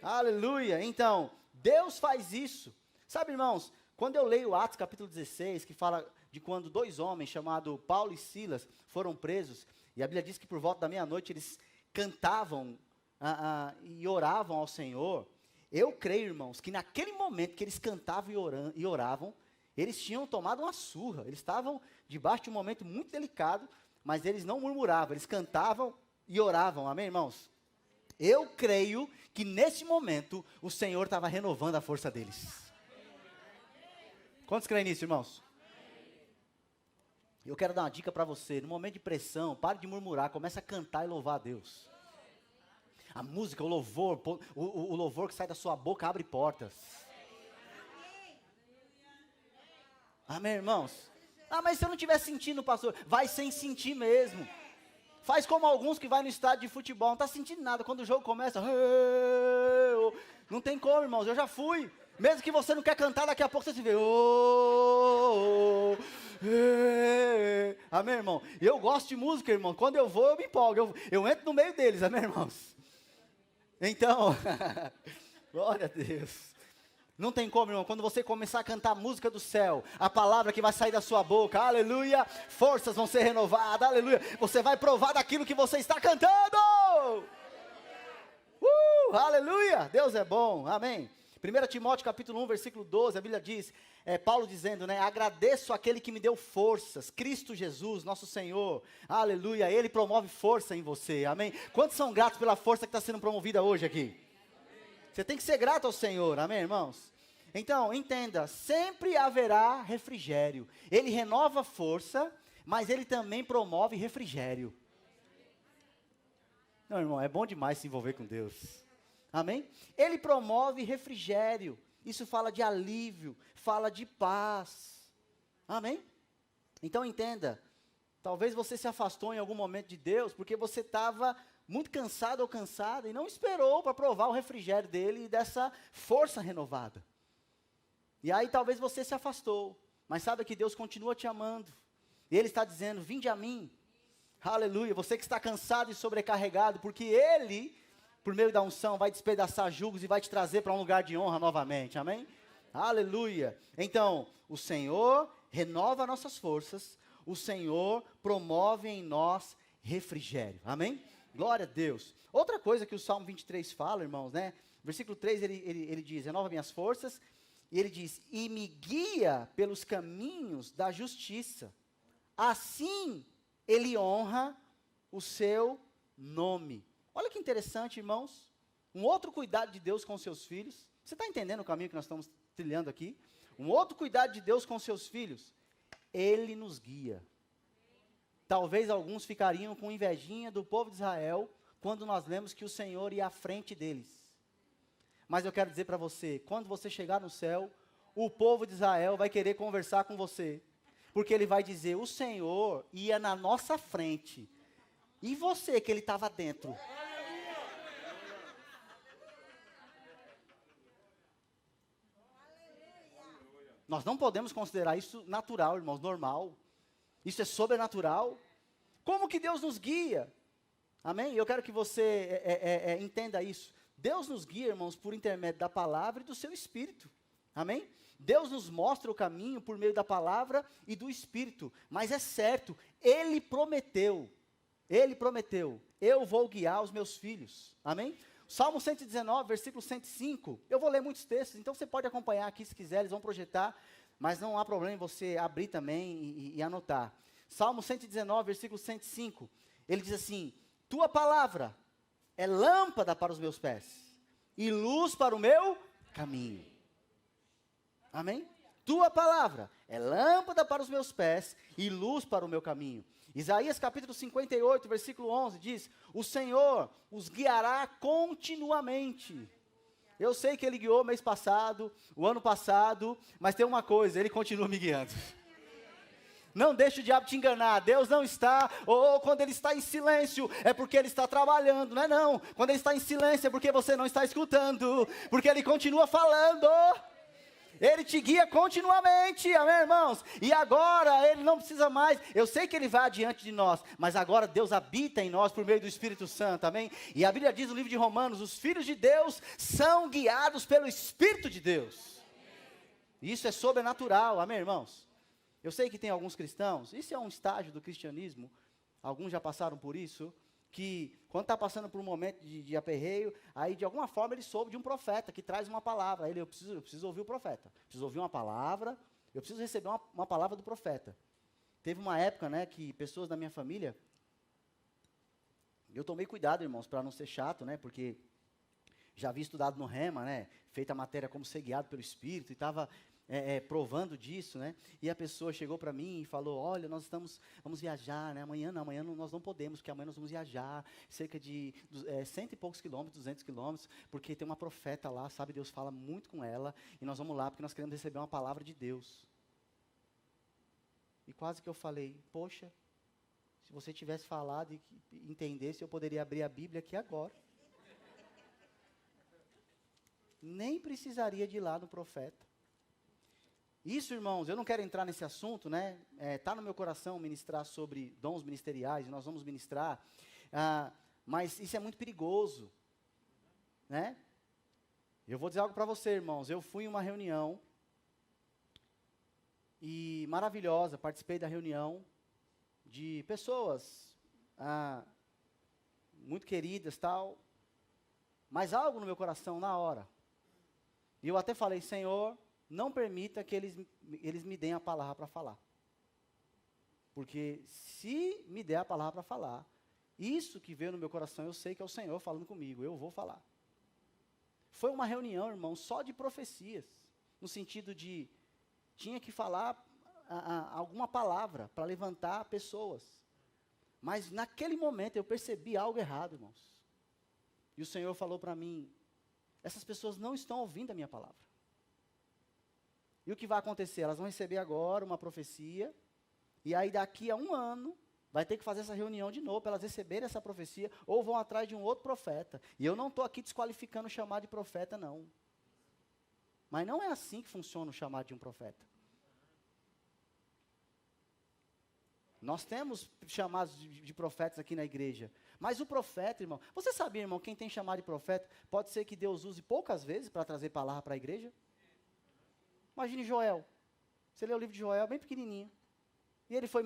Aleluia, então, Deus faz isso. Sabe, irmãos, quando eu leio Atos capítulo 16, que fala de quando 2 homens, chamados Paulo e Silas, foram presos, e a Bíblia diz que por volta da meia-noite eles cantavam e oravam ao Senhor. Eu creio, irmãos, que naquele momento que eles cantavam e oravam, eles tinham tomado uma surra, eles estavam debaixo de um momento muito delicado, mas eles não murmuravam, eles cantavam e oravam, amém, irmãos? Eu creio que nesse momento o Senhor estava renovando a força deles. Quantos creem nisso, irmãos? Eu quero dar uma dica para você. No momento de pressão, pare de murmurar, comece a cantar e louvar a Deus. A música, o louvor, o louvor que sai da sua boca abre portas. Amém, irmãos? Mas se eu não estiver sentindo, pastor, vai sem sentir mesmo. Faz como alguns que vai no estádio de futebol, não está sentindo nada. Quando o jogo começa, não tem como, irmãos, eu já fui. Mesmo que você não quer cantar, daqui a pouco você se vê. Amém, irmão? Eu gosto de música, irmão. Quando eu vou, eu me empolgo. Eu entro no meio deles, amém, irmãos? Então, glória a Deus. Não tem como, irmão. Quando você começar a cantar a música do céu, a palavra que vai sair da sua boca, aleluia, forças vão ser renovadas, aleluia. Você vai provar daquilo que você está cantando. Aleluia. Deus é bom, amém. 1 Timóteo capítulo 1, versículo 12, a Bíblia diz, Paulo dizendo, né, agradeço aquele que me deu forças, Cristo Jesus, nosso Senhor, aleluia, Ele promove força em você, amém? Quantos são gratos pela força que está sendo promovida hoje aqui? Você tem que ser grato ao Senhor, amém, irmãos? Então, entenda, sempre haverá refrigério, Ele renova força, mas Ele também promove refrigério. Não, irmão, é bom demais se envolver com Deus. Amém? Ele promove refrigério. Isso fala de alívio, fala de paz. Amém? Então entenda, talvez você se afastou em algum momento de Deus, porque você estava muito cansado ou cansada, e não esperou para provar o refrigério dele e dessa força renovada. E aí talvez você se afastou, mas sabe que Deus continua te amando. E Ele está dizendo, vinde a mim. Aleluia, você que está cansado e sobrecarregado, porque Ele, por meio da unção, vai despedaçar julgos e vai te trazer para um lugar de honra novamente, amém? Aleluia. Então, o Senhor renova nossas forças, o Senhor promove em nós refrigério, amém? Glória a Deus. Outra coisa que o Salmo 23 fala, irmãos, né? Versículo 3, ele diz, renova minhas forças, e ele diz, e me guia pelos caminhos da justiça, assim Ele honra o seu nome. Olha que interessante, irmãos. Um outro cuidado de Deus com seus filhos. Você está entendendo o caminho que nós estamos trilhando aqui? Um outro cuidado de Deus com seus filhos. Ele nos guia. Talvez alguns ficariam com invejinha do povo de Israel, quando nós lemos que o Senhor ia à frente deles. Mas eu quero dizer para você, quando você chegar no céu, o povo de Israel vai querer conversar com você. Porque ele vai dizer, o Senhor ia na nossa frente. E você que ele estava dentro? Nós não podemos considerar isso natural, irmãos, normal. Isso é sobrenatural. Como que Deus nos guia? Amém? Eu quero que você entenda isso. Deus nos guia, irmãos, por intermédio da palavra e do seu Espírito. Amém? Deus nos mostra o caminho por meio da palavra e do Espírito. Mas é certo, Ele prometeu, eu vou guiar os meus filhos. Amém? Salmo 119, versículo 105, eu vou ler muitos textos, então você pode acompanhar aqui se quiser, eles vão projetar, mas não há problema em você abrir também e anotar. Salmo 119, versículo 105, ele diz assim: tua palavra é lâmpada para os meus pés e luz para o meu caminho. Amém? Tua palavra é lâmpada para os meus pés e luz para o meu caminho. Isaías capítulo 58, versículo 11 diz: o Senhor os guiará continuamente. Eu sei que Ele guiou mês passado, o ano passado, mas tem uma coisa, Ele continua me guiando. Não deixe o diabo te enganar. Deus não está, ou quando Ele está em silêncio, é porque Ele está trabalhando, não é não. Quando Ele está em silêncio é porque você não está escutando, porque Ele continua falando. Ele te guia continuamente, amém, irmãos? E agora Ele não precisa mais, eu sei que Ele vai adiante de nós, mas agora Deus habita em nós por meio do Espírito Santo, amém? E a Bíblia diz no livro de Romanos, os filhos de Deus são guiados pelo Espírito de Deus. Isso é sobrenatural, amém, irmãos? Eu sei que tem alguns cristãos, isso é um estágio do cristianismo, alguns já passaram por isso, que quando está passando por um momento de aperreio, aí de alguma forma ele soube de um profeta que traz uma palavra. Aí eu preciso ouvir o profeta, preciso ouvir uma palavra, eu preciso receber uma palavra do profeta. Teve uma época, né, que pessoas da minha família, eu tomei cuidado, irmãos, para não ser chato, né, porque já havia estudado no Rema, né, feita a matéria como ser guiado pelo Espírito, e estava provando disso, né? E a pessoa chegou para mim e falou: olha, vamos viajar, né? Amanhã nós não podemos, porque amanhã nós vamos viajar cerca de 100 e poucos quilômetros, 200 quilômetros, porque tem uma profeta lá, sabe? Deus fala muito com ela, e nós vamos lá porque nós queremos receber uma palavra de Deus. E quase que eu falei: poxa, se você tivesse falado e entendesse, eu poderia abrir a Bíblia aqui agora. Nem precisaria de ir lá no profeta. Isso, irmãos, eu não quero entrar nesse assunto, né? Está no meu coração ministrar sobre dons ministeriais, e nós vamos ministrar, mas isso é muito perigoso, né? Eu vou dizer algo para você, irmãos. Eu fui em uma reunião, e maravilhosa, participei da reunião de pessoas muito queridas, tal, mas algo no meu coração na hora. E eu até falei: Senhor, não permita que eles me deem a palavra para falar. Porque se me der a palavra para falar, isso que veio no meu coração, eu sei que é o Senhor falando comigo, eu vou falar. Foi uma reunião, irmão, só de profecias, no sentido de, tinha que falar alguma palavra para levantar pessoas. Mas naquele momento eu percebi algo errado, irmãos. E o Senhor falou para mim: essas pessoas não estão ouvindo a minha palavra. E o que vai acontecer? Elas vão receber agora uma profecia, e aí daqui a 1 ano, vai ter que fazer essa reunião de novo, para elas receberem essa profecia, ou vão atrás de um outro profeta. E eu não estou aqui desqualificando o chamado de profeta, não. Mas não é assim que funciona o chamado de um profeta. Nós temos chamados de profetas aqui na igreja, mas o profeta, irmão, você sabia, irmão, quem tem chamado de profeta, pode ser que Deus use poucas vezes para trazer palavra para a igreja? Imagine Joel. Você lê o livro de Joel, bem pequenininho. E ele foi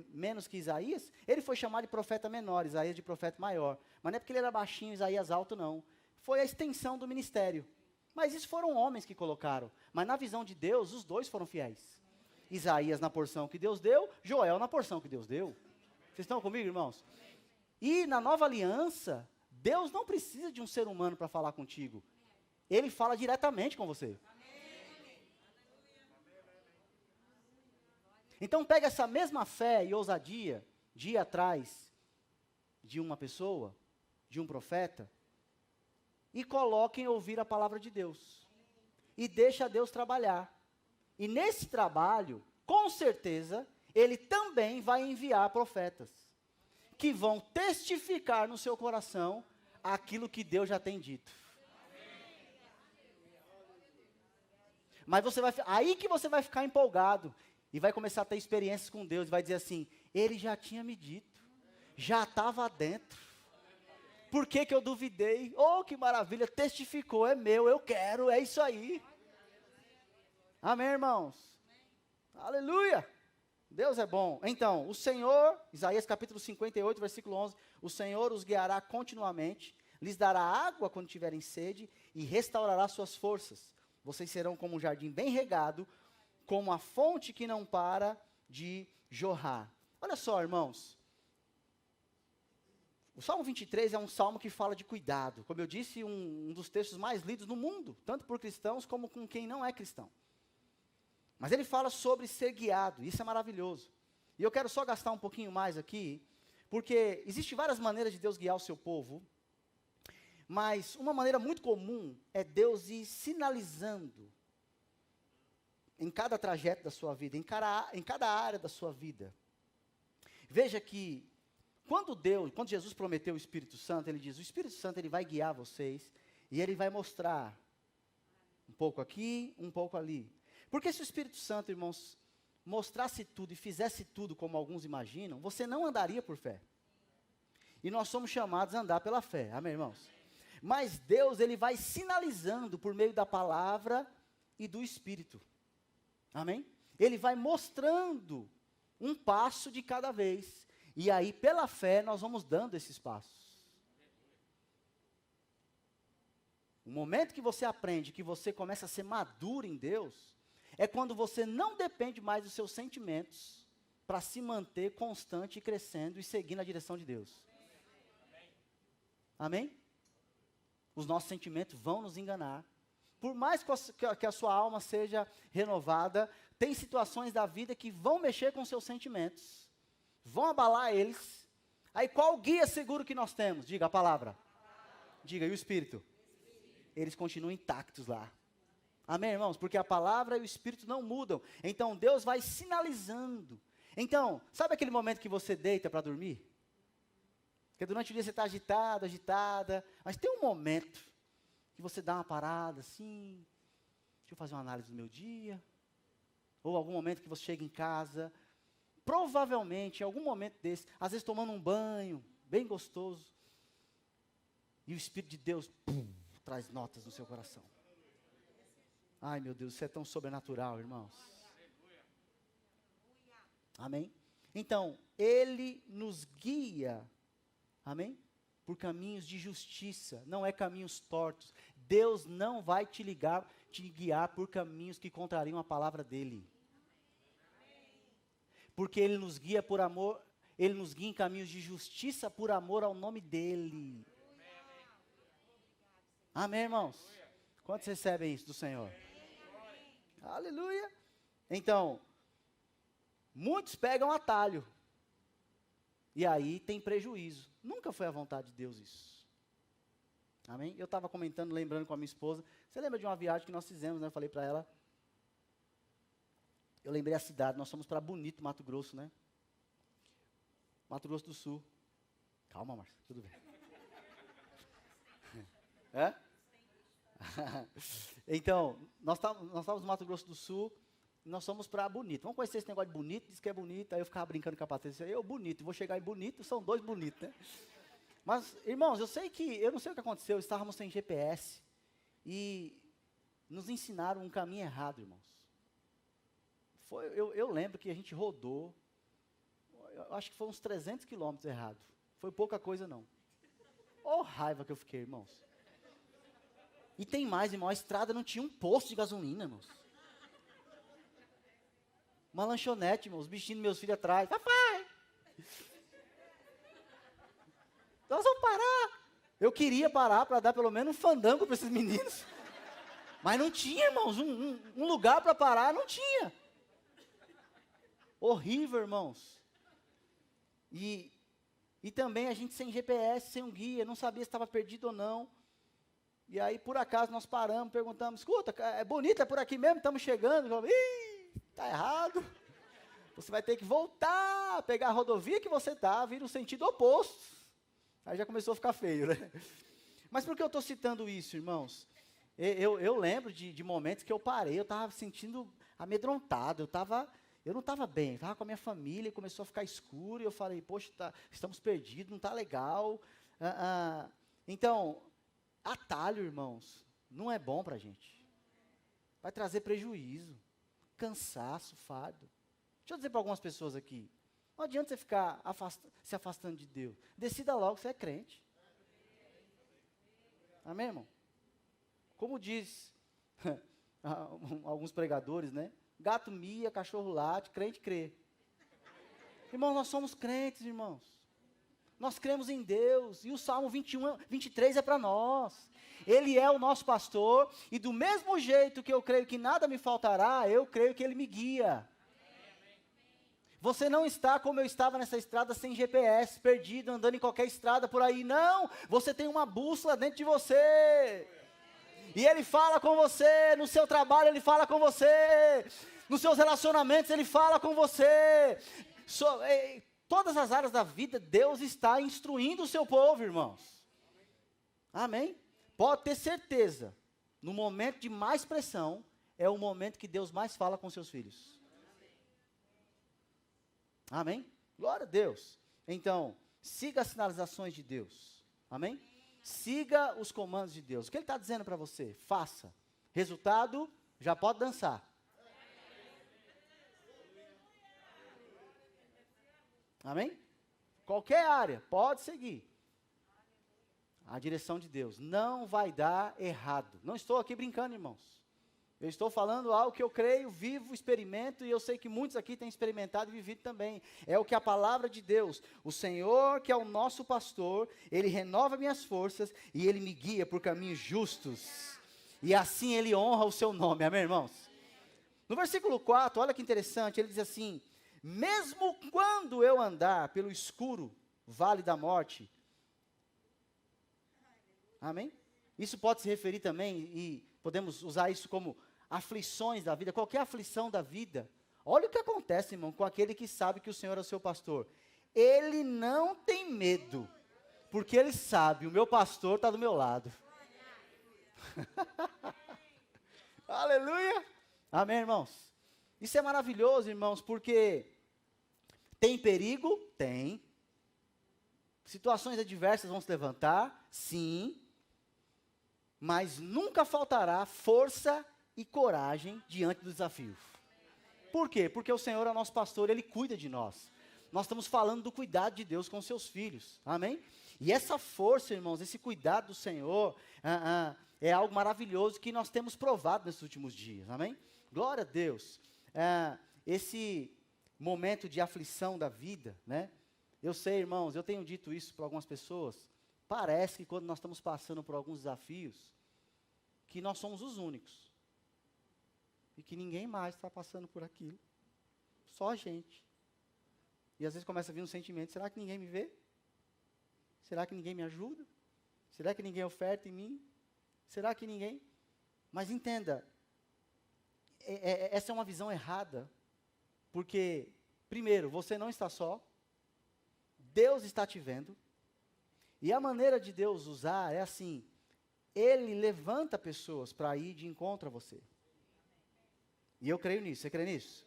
menos que Isaías. Ele foi chamado de profeta menor, Isaías de profeta maior. Mas não é porque ele era baixinho, Isaías alto, não. Foi a extensão do ministério. Mas isso foram homens que colocaram. Mas na visão de Deus, os dois foram fiéis. Isaías na porção que Deus deu, Joel na porção que Deus deu. Vocês estão comigo, irmãos? E na nova aliança, Deus não precisa de um ser humano para falar contigo. Ele fala diretamente com você. Então pega essa mesma fé e ousadia de ir atrás de uma pessoa, de um profeta, e coloque em ouvir a palavra de Deus. E deixa Deus trabalhar. E nesse trabalho, com certeza, Ele também vai enviar profetas, que vão testificar no seu coração aquilo que Deus já tem dito. Mas aí que você vai ficar empolgado, e vai começar a ter experiências com Deus, e vai dizer assim: Ele já tinha me dito, já estava dentro, por que eu duvidei? Oh, que maravilha, testificou, é meu, eu quero, é isso aí. Amém, irmãos? Amém. Aleluia! Deus é bom. Então, o Senhor, Isaías capítulo 58, versículo 11, o Senhor os guiará continuamente, lhes dará água quando tiverem sede e restaurará suas forças. Vocês serão como um jardim bem regado, como a fonte que não para de jorrar. Olha só, irmãos. O Salmo 23 é um salmo que fala de cuidado. Como eu disse, um dos textos mais lidos no mundo, tanto por cristãos como com quem não é cristão. Mas ele fala sobre ser guiado, isso é maravilhoso. E eu quero só gastar um pouquinho mais aqui, porque existem várias maneiras de Deus guiar o seu povo, mas uma maneira muito comum é Deus ir sinalizando em cada trajeto da sua vida, em cada área da sua vida. Veja que quando Jesus prometeu o Espírito Santo, ele diz, o Espírito Santo ele vai guiar vocês e ele vai mostrar um pouco aqui, um pouco ali. Porque se o Espírito Santo, irmãos, mostrasse tudo e fizesse tudo como alguns imaginam, você não andaria por fé. E nós somos chamados a andar pela fé, amém, irmãos? Mas Deus, ele vai sinalizando por meio da palavra e do Espírito, amém? Ele vai mostrando um passo de cada vez. E aí, pela fé, nós vamos dando esses passos. O momento que você aprende, que você começa a ser maduro em Deus, é quando você não depende mais dos seus sentimentos para se manter constante e crescendo e seguindo a direção de Deus. Amém? Os nossos sentimentos vão nos enganar. Por mais que a sua alma seja renovada, tem situações da vida que vão mexer com seus sentimentos, vão abalar eles. Aí qual guia seguro que nós temos? Diga a palavra. Diga, e o Espírito? Eles continuam intactos lá. Amém, irmãos? Porque a palavra e o Espírito não mudam. Então, Deus vai sinalizando. Então, sabe aquele momento que você deita para dormir? Porque durante o dia você está agitado, agitada. Mas tem um momento que você dá uma parada assim. Deixa eu fazer uma análise do meu dia. Ou algum momento que você chega em casa. Provavelmente, em algum momento desse, às vezes tomando um banho, bem gostoso. E o Espírito de Deus, traz notas no seu coração. Ai, meu Deus, isso é tão sobrenatural, irmãos. Amém? Então, Ele nos guia, amém? Por caminhos de justiça, não é caminhos tortos. Deus não vai te guiar por caminhos que contrariam a palavra dEle. Porque Ele nos guia por amor, Ele nos guia em caminhos de justiça por amor ao nome dEle. Amém, irmãos? Quantos recebem isso do Senhor? Aleluia. Então, muitos pegam atalho. E aí tem prejuízo. Nunca foi a vontade de Deus isso. Amém? Eu estava comentando, lembrando com a minha esposa. Você lembra de uma viagem que nós fizemos, né? Eu falei para ela. Eu lembrei a cidade. Nós fomos para Bonito, Mato Grosso, né? Mato Grosso do Sul. Calma, Márcio. Tudo bem. É? Então, nós estávamos no Mato Grosso do Sul, e nós fomos para Bonito. Vamos conhecer esse negócio de Bonito, diz que é bonito, aí eu ficava brincando com a Patrícia, eu bonito, vou chegar em Bonito, são dois bonitos, né? Mas, irmãos, eu não sei o que aconteceu, estávamos sem GPS, e nos ensinaram um caminho errado, irmãos. Eu lembro que a gente rodou, eu acho que foi uns 300 quilômetros errado, foi pouca coisa não. Ô raiva que eu fiquei, irmãos. E tem mais, irmão, a estrada não tinha um posto de gasolina, irmãos. Uma lanchonete, irmão, os bichinhos dos meus filhos atrás. Papai! Nós vamos parar. Eu queria parar para dar pelo menos um fandango para esses meninos. Mas não tinha, irmãos, um lugar para parar, não tinha. Horrível, irmãos. E também a gente sem GPS, sem um guia, não sabia se estava perdido ou não. E aí, por acaso, nós paramos, perguntamos, escuta, é bonito, é por aqui mesmo, estamos chegando. Falamos, está errado. Você vai ter que voltar, pegar a rodovia que você está, vir no sentido oposto. Aí já começou a ficar feio, né? Mas por que eu estou citando isso, irmãos? Eu lembro de momentos que eu parei, eu estava sentindo amedrontado, eu não estava bem, estava com a minha família, começou a ficar escuro, e eu falei, poxa, estamos perdidos, não está legal. Então, atalho, irmãos, não é bom para a gente. Vai trazer prejuízo. cansaço, fardo. Deixa eu dizer para algumas pessoas aqui, não adianta você ficar se afastando de Deus. Decida logo, você é crente. Amém, irmão? Como diz alguns pregadores, né? Gato mia, cachorro late, crente crê. Irmãos, nós somos crentes, irmãos. Nós cremos em Deus. E o Salmo 21, 23 é para nós. Ele é o nosso pastor. E do mesmo jeito que eu creio que nada me faltará, eu creio que Ele me guia. Você não está como eu estava nessa estrada sem GPS, perdido, andando em qualquer estrada por aí. Não, você tem uma bússola dentro de você. E Ele fala com você, no seu trabalho Ele fala com você, nos seus relacionamentos Ele fala com você. Todas as áreas da vida, Deus está instruindo o seu povo, irmãos. Amém? Pode ter certeza, no momento de mais pressão, é o momento que Deus mais fala com seus filhos. Amém? Glória a Deus. Então, siga as sinalizações de Deus. Amém? Siga os comandos de Deus. O que Ele está dizendo para você? Faça. Resultado, já pode dançar. Amém? Qualquer área, pode seguir. A direção de Deus. Não vai dar errado. Não estou aqui brincando, irmãos. Eu estou falando algo que eu creio, vivo, experimento, e eu sei que muitos aqui têm experimentado e vivido também. É o que a palavra de Deus, o Senhor que é o nosso pastor, Ele renova minhas forças e Ele me guia por caminhos justos. E assim Ele honra o seu nome, amém, irmãos? No versículo 4, olha que interessante, ele diz assim: mesmo quando eu andar pelo escuro vale da morte. Amém? Isso pode se referir também, e podemos usar isso como aflições da vida, qualquer aflição da vida. Olha o que acontece, irmão, com aquele que sabe que o Senhor é o seu pastor. Ele não tem medo, porque ele sabe, o meu pastor está do meu lado. Aleluia! Amém, irmãos? Isso é maravilhoso, irmãos, porque tem perigo? Tem. Situações adversas vão se levantar? Sim. Mas nunca faltará força e coragem diante do desafio. Por quê? Porque o Senhor é o nosso pastor, Ele cuida de nós. Nós estamos falando do cuidado de Deus com os seus filhos, amém? E essa força, irmãos, esse cuidado do Senhor, é algo maravilhoso que nós temos provado nesses últimos dias, amém? Glória a Deus. Esse momento de aflição da vida, né? Eu sei, irmãos, eu tenho dito isso para algumas pessoas, parece que quando nós estamos passando por alguns desafios, que nós somos os únicos. E que ninguém mais está passando por aquilo. Só a gente. E às vezes começa a vir um sentimento, será que ninguém me vê? Será que ninguém me ajuda? Será que ninguém oferta em mim? Será que ninguém? Mas entenda, essa é uma visão errada. Porque, primeiro, você não está só. Deus está te vendo. E a maneira de Deus usar é assim, Ele levanta pessoas para ir de encontro a você. E eu creio nisso, você crê nisso?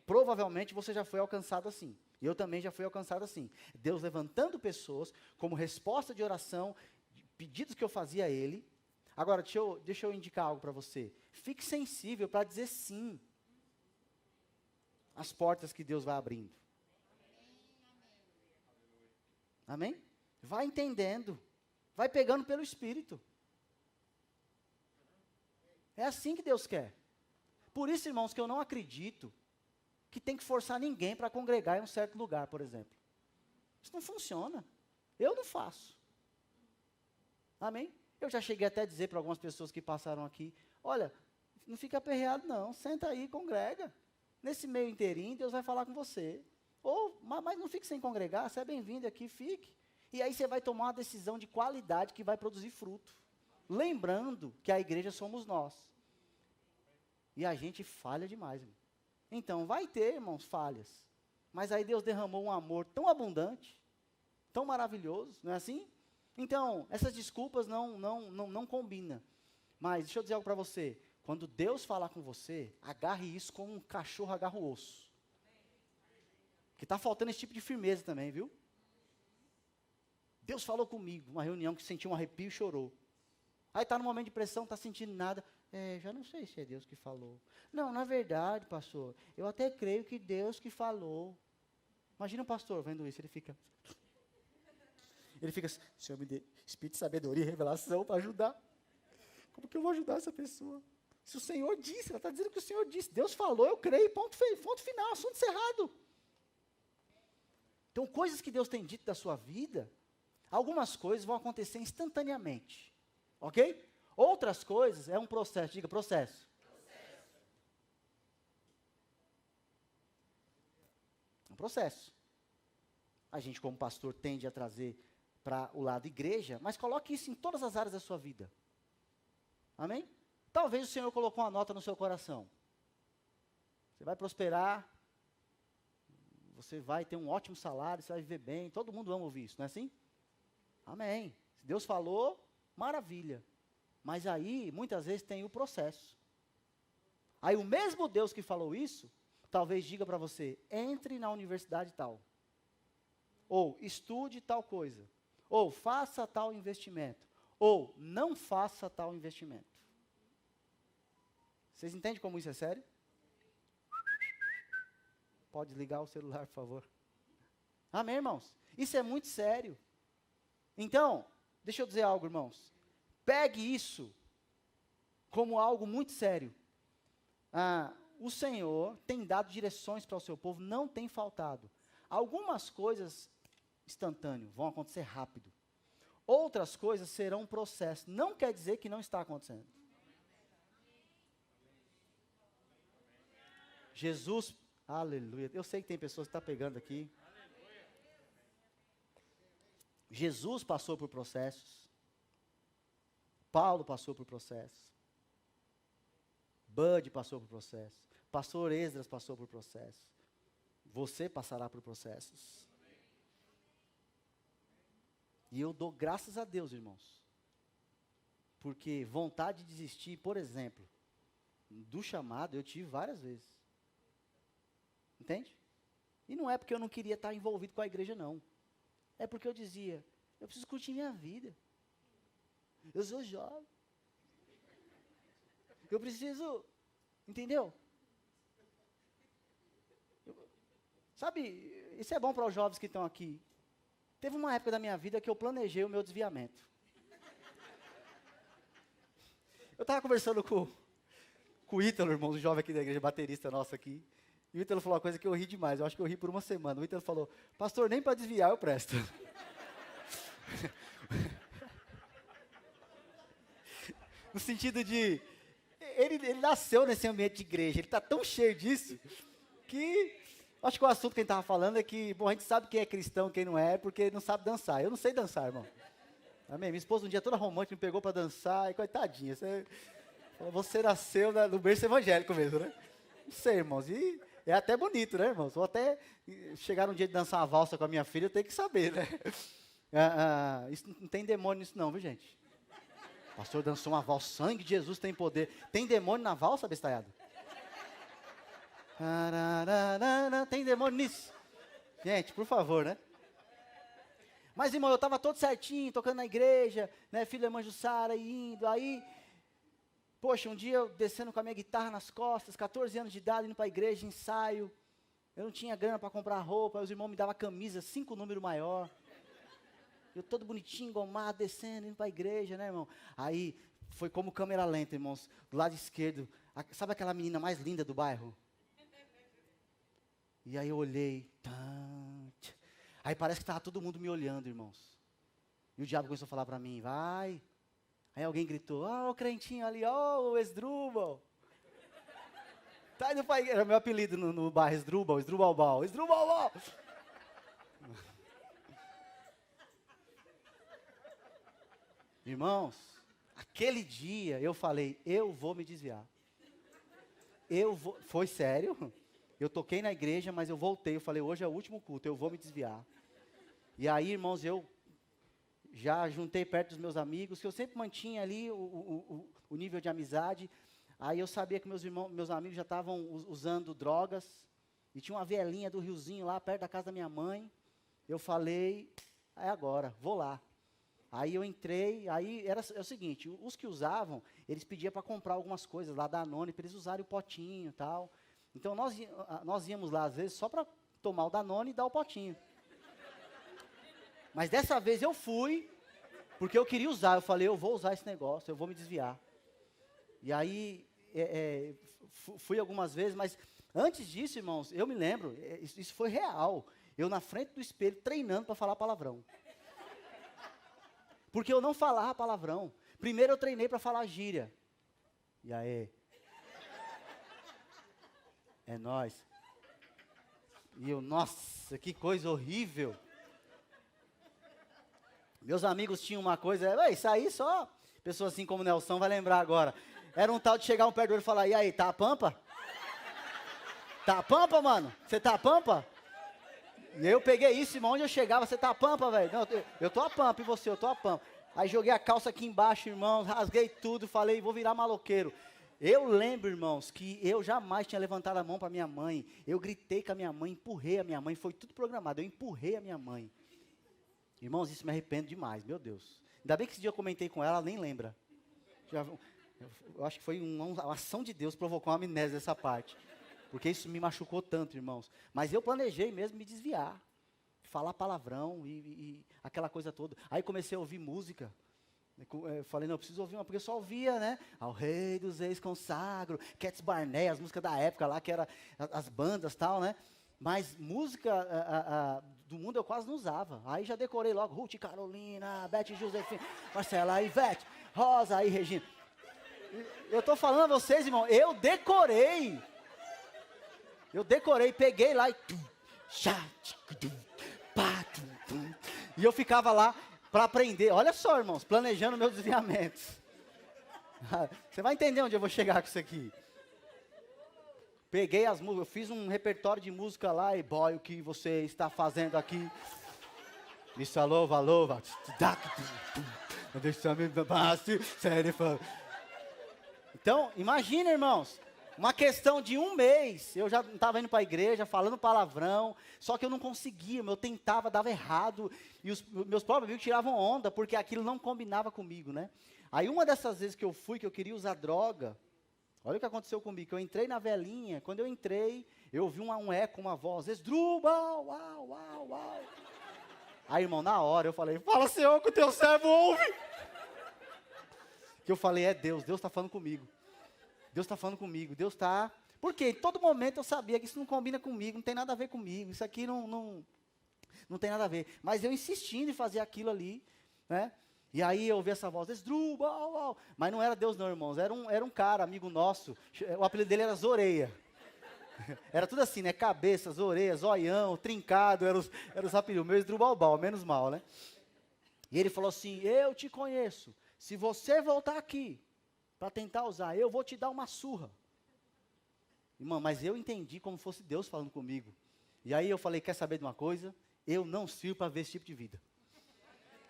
Provavelmente você já foi alcançado assim. E eu também já fui alcançado assim. Deus levantando pessoas como resposta de oração, de pedidos que eu fazia a Ele. Agora, deixa eu indicar algo para você. Fique sensível para dizer sim às portas que Deus vai abrindo. Amém? Vai entendendo. Vai pegando pelo Espírito. É assim que Deus quer. Por isso, irmãos, que eu não acredito que tem que forçar ninguém para congregar em um certo lugar, por exemplo. Isso não funciona. Eu não faço. Amém? Eu já cheguei até a dizer para algumas pessoas que passaram aqui, olha, não fica aperreado não, senta aí e congrega. Nesse meio inteirinho, Deus vai falar com você. Mas não fique sem congregar, você é bem-vindo aqui, fique. E aí você vai tomar uma decisão de qualidade que vai produzir fruto. Lembrando que a igreja somos nós. E a gente falha demais, irmão. Então, vai ter, irmãos, falhas. Mas aí Deus derramou um amor tão abundante, tão maravilhoso, não é assim? Então, essas desculpas não combinam. Mas, deixa eu dizer algo para você. Quando Deus falar com você, agarre isso como um cachorro agarra o osso. Porque está faltando esse tipo de firmeza também, viu? Deus falou comigo, uma reunião que sentiu um arrepio e chorou. Aí está no momento de pressão, está sentindo nada. Já não sei se é Deus que falou. Não, na verdade, pastor, eu até creio que Deus que falou. Imagina o pastor vendo isso, ele fica, Senhor, me dê espírito de sabedoria e revelação para ajudar. Como que eu vou ajudar essa pessoa? Se o Senhor disse, ela está dizendo que o Senhor disse, Deus falou, eu creio, ponto final, assunto encerrado. Então, coisas que Deus tem dito da sua vida, algumas coisas vão acontecer instantaneamente, ok? Outras coisas é um processo, diga processo. Um processo. A gente, como pastor, tende a trazer para o lado igreja, mas coloque isso em todas as áreas da sua vida. Amém? Talvez o Senhor colocou uma nota no seu coração. Você vai prosperar, você vai ter um ótimo salário, você vai viver bem, todo mundo ama ouvir isso, não é assim? Amém. Se Deus falou, maravilha. Mas aí, muitas vezes, tem o processo. Aí o mesmo Deus que falou isso, talvez diga para você, entre na universidade tal. Ou estude tal coisa. Ou faça tal investimento. Ou não faça tal investimento. Vocês entendem como isso é sério? Pode ligar o celular, por favor. Amém, irmãos? Isso é muito sério. Então, deixa eu dizer algo, irmãos. Pegue isso como algo muito sério. O Senhor tem dado direções para o seu povo, não tem faltado. Algumas coisas instantâneas vão acontecer rápido. Outras coisas serão um processo. Não quer dizer que não está acontecendo. Jesus, aleluia. Eu sei que tem pessoas que estão pegando aqui. Jesus passou por processos. Paulo passou por processos. Bud passou por processos. Pastor Esdras passou por processos. Você passará por processos. E eu dou graças a Deus, irmãos. Porque vontade de desistir, por exemplo, do chamado eu tive várias vezes. Entende? E não é porque eu não queria estar envolvido com a igreja, não. É porque eu dizia, eu preciso curtir minha vida. Eu sou jovem. Eu preciso, entendeu? Sabe, isso é bom para os jovens que estão aqui. Teve uma época da minha vida que eu planejei o meu desviamento. Eu estava conversando com o Ítalo, irmão, o jovem aqui da igreja, baterista nosso aqui. E o Ítalo falou uma coisa que eu ri demais. Eu acho que eu ri por uma semana. O Ítalo falou, pastor, nem para desviar eu presto. No sentido de, ele nasceu nesse ambiente de igreja, ele está tão cheio disso, que, acho que o assunto que a gente estava falando é que, bom, a gente sabe quem é cristão e quem não é, porque não sabe dançar. Eu não sei dançar, irmão. Amém? Minha esposa um dia toda romântica me pegou para dançar, e coitadinha, você nasceu no berço evangélico mesmo, né? Não sei, irmãos, e é até bonito, né, irmãos? Vou até chegar um dia de dançar uma valsa com a minha filha, eu tenho que saber, né? Isso não tem demônio nisso não, viu, gente? O pastor dançou uma valsa, sangue de Jesus tem poder. Tem demônio na valsa, bestalhado? Tem demônio nisso? Gente, por favor, né? Mas, irmão, eu estava todo certinho, tocando na igreja, né, filho da irmã Jussara, indo, aí, poxa, um dia eu descendo com a minha guitarra nas costas, 14 anos de idade, indo para a igreja, ensaio, eu não tinha grana para comprar roupa, aí os irmãos me davam camisa, 5 números maior, eu todo bonitinho, engomado, descendo, indo para a igreja, né, irmão? Aí, foi como câmera lenta, irmãos, do lado esquerdo, sabe aquela menina mais linda do bairro? E aí eu olhei, aí parece que estava todo mundo me olhando, irmãos. E o diabo começou a falar para mim, vai. Aí alguém gritou, o crentinho ali, o Esdrúbal. Tá indo para a igreja, era meu apelido no bairro, Esdrúbal. Irmãos, aquele dia eu falei, eu vou me desviar. Foi sério? Eu toquei na igreja, mas eu voltei, eu falei, hoje é o último culto, eu vou me desviar. E aí, irmãos, eu já juntei perto dos meus amigos, que eu sempre mantinha ali o nível de amizade. Aí eu sabia que meus amigos já estavam usando drogas, e tinha uma velhinha do Riozinho lá, perto da casa da minha mãe. Eu falei, é agora, vou lá. Aí eu entrei, aí é o seguinte, os que usavam, eles pediam para comprar algumas coisas lá da Danone, para eles usarem o potinho e tal. Então nós íamos lá às vezes só para tomar o Danone e dar o potinho. Mas dessa vez eu fui, porque eu queria usar, eu falei, eu vou usar esse negócio, eu vou me desviar. E aí, fui algumas vezes, mas antes disso, irmãos, eu me lembro, isso foi real. Eu na frente do espelho, treinando para falar palavrão. Porque eu não falava palavrão. Primeiro eu treinei para falar gíria. E aí? É nóis. E eu, nossa, que coisa horrível. Meus amigos tinham uma coisa, isso aí só, pessoa assim como o Nelson vai lembrar agora. Era um tal de chegar um perto do olho e falar, e aí, tá a pampa? Tá a pampa, mano? Você tá a pampa? E eu peguei isso, irmão, onde eu chegava, você tá a pampa, velho? Não, eu tô a pampa, e você, eu tô a pampa. Aí joguei a calça aqui embaixo, irmãos, rasguei tudo, falei, vou virar maloqueiro. Eu lembro, irmãos, que eu jamais tinha levantado a mão para minha mãe. Eu gritei com a minha mãe, empurrei a minha mãe, foi tudo programado, eu empurrei a minha mãe. Irmãos, isso me arrependo demais, meu Deus. Ainda bem que esse dia eu comentei com ela nem lembra. Eu acho que foi uma ação de Deus, provocou uma amnésia dessa parte. Porque isso me machucou tanto, irmãos. Mas eu planejei mesmo me desviar. Falar palavrão e aquela coisa toda. Aí comecei a ouvir música. Eu falei, não, eu preciso ouvir uma, porque eu só ouvia, né? Ao Rei dos Reis consagro, Cats Barnett, as músicas da época lá, que eram as bandas e tal, né? Mas música do mundo eu quase não usava. Aí já decorei logo, Ruth, Carolina, Beth, Josefina, Marcela, Ivete, Rosa, aí Regina. Eu estou falando a vocês, irmão, eu decorei, peguei lá e eu ficava lá para aprender. Olha só, irmãos, planejando meus desviamentos. Você vai entender onde eu vou chegar com isso aqui. Peguei as músicas, eu fiz um repertório de música lá, e boy, o que você está fazendo aqui? Isso, louva, louva. Então, imagina, irmãos, uma questão de um mês, eu já estava indo para a igreja, falando palavrão, só que eu não conseguia, eu tentava, dava errado, e os meus próprios amigos tiravam onda, porque aquilo não combinava comigo, né? Aí uma dessas vezes que eu fui, que eu queria usar droga, olha o que aconteceu comigo, que eu entrei na velinha, quando eu entrei, eu ouvi um eco, uma voz, Esdrubal, uau, uau, uau. Aí, irmão, na hora eu falei, fala, Senhor, que o teu servo ouve. Que eu falei, é Deus está falando comigo. Deus está falando comigo, Deus está... Porque em todo momento eu sabia que isso não combina comigo, não tem nada a ver comigo, isso aqui não tem nada a ver. Mas eu insistindo em fazer aquilo ali, né? E aí eu ouvi essa voz, Esdrubal, mas não era Deus não, irmãos, era um cara, amigo nosso, o apelido dele era Zoreia. Era tudo assim, né, cabeças, orelhas, zoião, trincado, eram os apelidos, o meu Esdrubal, menos mal, né. E ele falou assim, eu te conheço, se você voltar aqui, para tentar usar, eu vou te dar uma surra. Irmão, mas eu entendi como fosse Deus falando comigo. E aí eu falei, quer saber de uma coisa? Eu não sirvo para ver esse tipo de vida.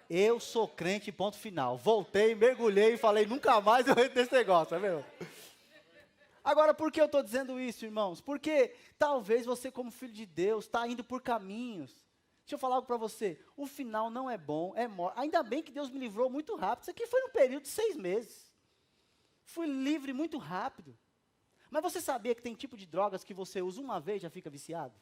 Eu sou crente, ponto final. Voltei, mergulhei e falei, nunca mais eu entro nesse negócio, tá vendo? Agora, por que eu estou dizendo isso, irmãos? Porque talvez você, como filho de Deus, está indo por caminhos. Deixa eu falar algo para você. O final não é bom, é morte. Ainda bem que Deus me livrou muito rápido. Isso aqui foi num período de 6 meses. Fui livre muito rápido. Mas você sabia que tem tipo de drogas que você usa uma vez e já fica viciado?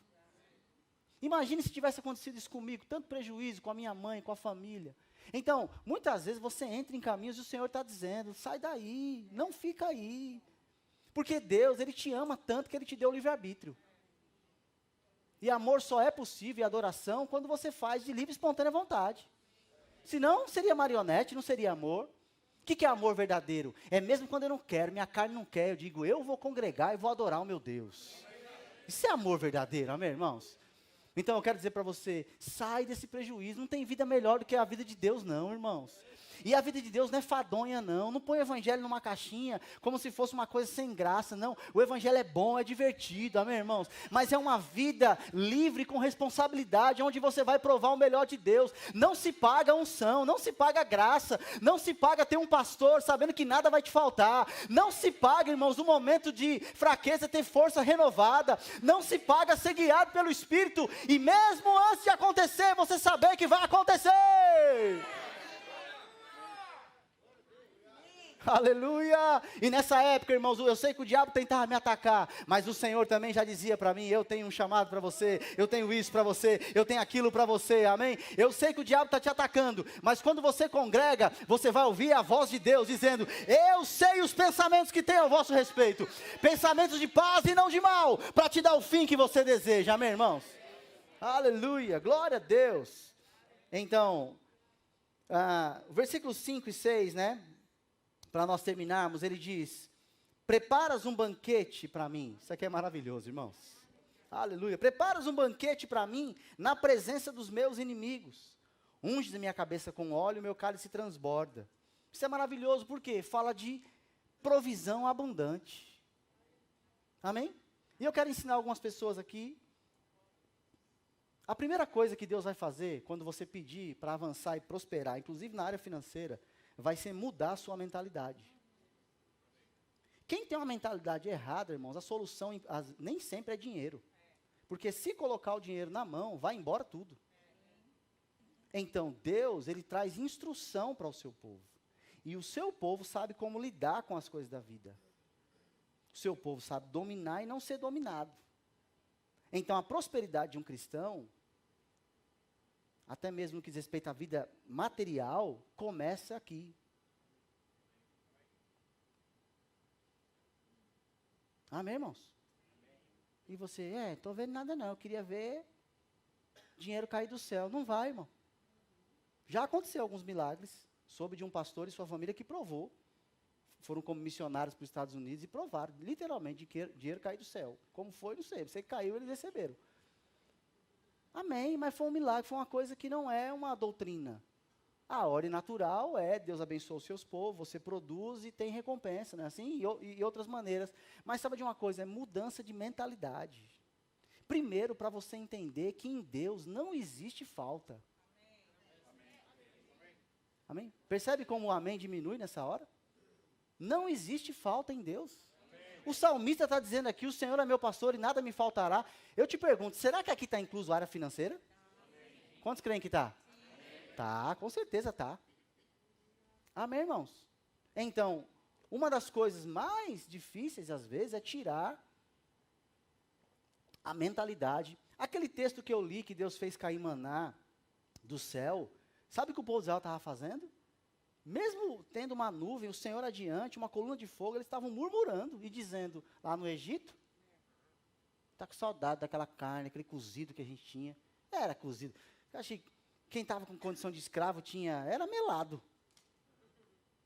Imagine se tivesse acontecido isso comigo, tanto prejuízo com a minha mãe, com a família. Então, muitas vezes você entra em caminhos e o Senhor está dizendo, sai daí, não fica aí. Porque Deus, Ele te ama tanto que Ele te deu o livre-arbítrio. E amor só é possível, e adoração, quando você faz de livre e espontânea vontade. Senão, seria marionete, não seria amor. O que é amor verdadeiro? É mesmo quando eu não quero, minha carne não quer, eu digo, eu vou congregar e vou adorar o meu Deus. Isso é amor verdadeiro, amém, irmãos? Então eu quero dizer para você, sai desse prejuízo, não tem vida melhor do que a vida de Deus não, irmãos. E a vida de Deus não é fadonha não põe o evangelho numa caixinha, como se fosse uma coisa sem graça, não. O evangelho é bom, é divertido, amém, irmãos? Mas é uma vida livre, com responsabilidade, onde você vai provar o melhor de Deus. Não se paga unção, não se paga graça, não se paga ter um pastor sabendo que nada vai te faltar. Não se paga, irmãos, no momento de fraqueza ter força renovada. Não se paga ser guiado pelo Espírito, e mesmo antes de acontecer, você saber que vai acontecer. Aleluia! E nessa época, irmãos, eu sei que o diabo tentava me atacar, mas o Senhor também já dizia para mim, eu tenho um chamado para você, eu tenho isso para você, eu tenho aquilo para você, amém? Eu sei que o diabo está te atacando, mas quando você congrega, você vai ouvir a voz de Deus dizendo, eu sei os pensamentos que tenho a vosso respeito, pensamentos de paz e não de mal, para te dar o fim que você deseja, amém, irmãos? Aleluia, glória a Deus. Então, versículos 5 e 6, né? Para nós terminarmos, ele diz, preparas um banquete para mim. Isso aqui é maravilhoso, irmãos. Aleluia. Preparas um banquete para mim na presença dos meus inimigos. Unges a minha cabeça com óleo, meu cálice transborda. Isso é maravilhoso porque fala de provisão abundante. Amém? E eu quero ensinar algumas pessoas aqui. A primeira coisa que Deus vai fazer quando você pedir para avançar e prosperar, inclusive na área financeira, vai ser mudar a sua mentalidade. Quem tem uma mentalidade errada, irmãos, a solução nem sempre é dinheiro. Porque se colocar o dinheiro na mão, vai embora tudo. Então, Deus, Ele traz instrução para o seu povo. E o seu povo sabe como lidar com as coisas da vida. O seu povo sabe dominar e não ser dominado. Então, a prosperidade de um cristão, até mesmo no que diz respeito à vida material, começa aqui. Amém, irmãos? E você, estou vendo nada não, eu queria ver dinheiro cair do céu. Não vai, irmão. Já aconteceu alguns milagres, soube de um pastor e sua família que provou. Foram como missionários para os Estados Unidos e provaram, literalmente, dinheiro cair do céu. Como foi, não sei. Você caiu, eles receberam. Amém, mas foi um milagre, foi uma coisa que não é uma doutrina. A ordem natural é, Deus abençoa os seus povos, você produz e tem recompensa, né? Assim, e outras maneiras. Mas sabe de uma coisa, é mudança de mentalidade. Primeiro, para você entender que em Deus não existe falta. Amém? Percebe como o amém diminui nessa hora? Não existe falta em Deus. O salmista está dizendo aqui, o Senhor é meu pastor e nada me faltará. Eu te pergunto, será que aqui está incluso a área financeira? Amém. Quantos creem que está? Tá, com certeza está. Amém, irmãos? Então, uma das coisas mais difíceis, às vezes, é tirar a mentalidade. Aquele texto que eu li, que Deus fez cair maná do céu, sabe o que o povo de Israel estava fazendo? Mesmo tendo uma nuvem, o Senhor adiante, uma coluna de fogo, eles estavam murmurando e dizendo, lá no Egito, está com saudade daquela carne, aquele cozido que a gente tinha. Era cozido. Eu achei que quem estava com condição de escravo era melado.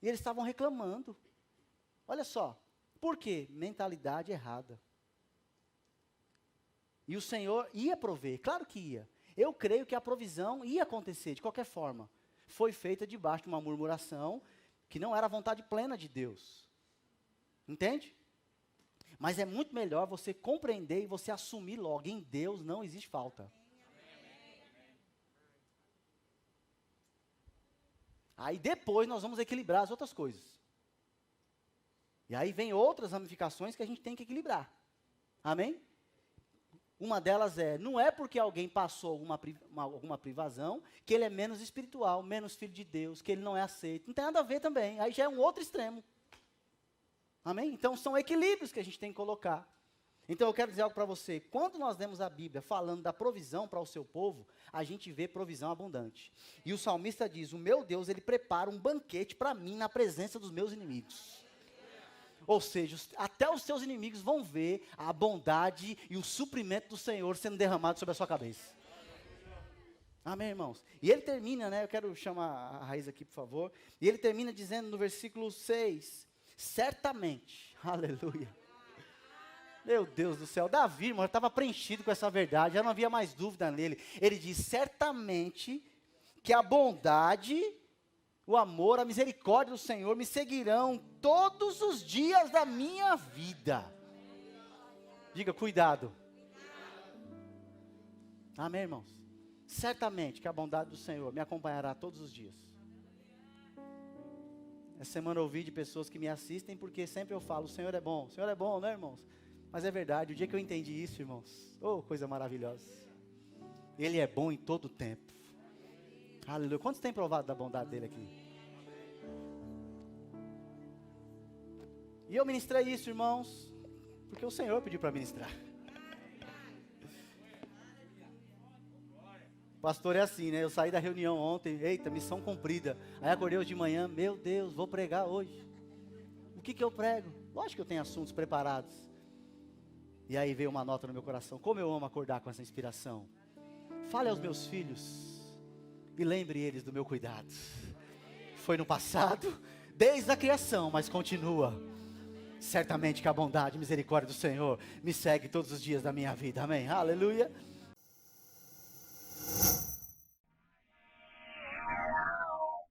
E eles estavam reclamando. Olha só, por quê? Mentalidade errada. E o Senhor ia prover, claro que ia. Eu creio que a provisão ia acontecer, de qualquer forma. Foi feita debaixo de uma murmuração que não era a vontade plena de Deus. Entende? Mas é muito melhor você compreender e você assumir logo, em Deus não existe falta. Aí depois nós vamos equilibrar as outras coisas. E aí vem outras ramificações que a gente tem que equilibrar. Amém? Uma delas não é porque alguém passou alguma privação, que ele é menos espiritual, menos filho de Deus, que ele não é aceito. Não tem nada a ver também, aí já é um outro extremo. Amém? Então são equilíbrios que a gente tem que colocar. Então eu quero dizer algo para você, quando nós lemos a Bíblia falando da provisão para o seu povo, a gente vê provisão abundante. E o salmista diz, o meu Deus, Ele prepara um banquete para mim na presença dos meus inimigos. Ou seja, até os seus inimigos vão ver a bondade e o suprimento do Senhor sendo derramado sobre a sua cabeça. Amém, irmãos? E ele termina, né? Eu quero chamar a Raiz aqui, por favor. E ele termina dizendo no versículo 6, certamente, aleluia. Meu Deus do céu, Davi, irmão, estava preenchido com essa verdade, já não havia mais dúvida nele. Ele diz, certamente que a bondade, o amor, a misericórdia do Senhor me seguirão todos os dias da minha vida. Diga, cuidado. Amém, irmãos? Certamente que a bondade do Senhor me acompanhará todos os dias. Essa semana eu ouvi de pessoas que me assistem, porque sempre eu falo, o Senhor é bom, né, irmãos? Mas é verdade, o dia que eu entendi isso, irmãos, coisa maravilhosa. Ele é bom em todo o tempo. Aleluia. Quantos têm provado da bondade dele aqui? E eu ministrei isso, irmãos, porque o Senhor pediu para ministrar. Pastor é assim, né? Eu saí da reunião ontem, eita, missão cumprida. Aí acordei hoje de manhã, meu Deus, vou pregar hoje. O que eu prego? Lógico que eu tenho assuntos preparados. E aí veio uma nota no meu coração, como eu amo acordar com essa inspiração. Fale aos meus filhos e lembre eles do meu cuidado. Foi no passado, desde a criação, mas continua. Certamente que a bondade e misericórdia do Senhor me segue todos os dias da minha vida, amém? Aleluia.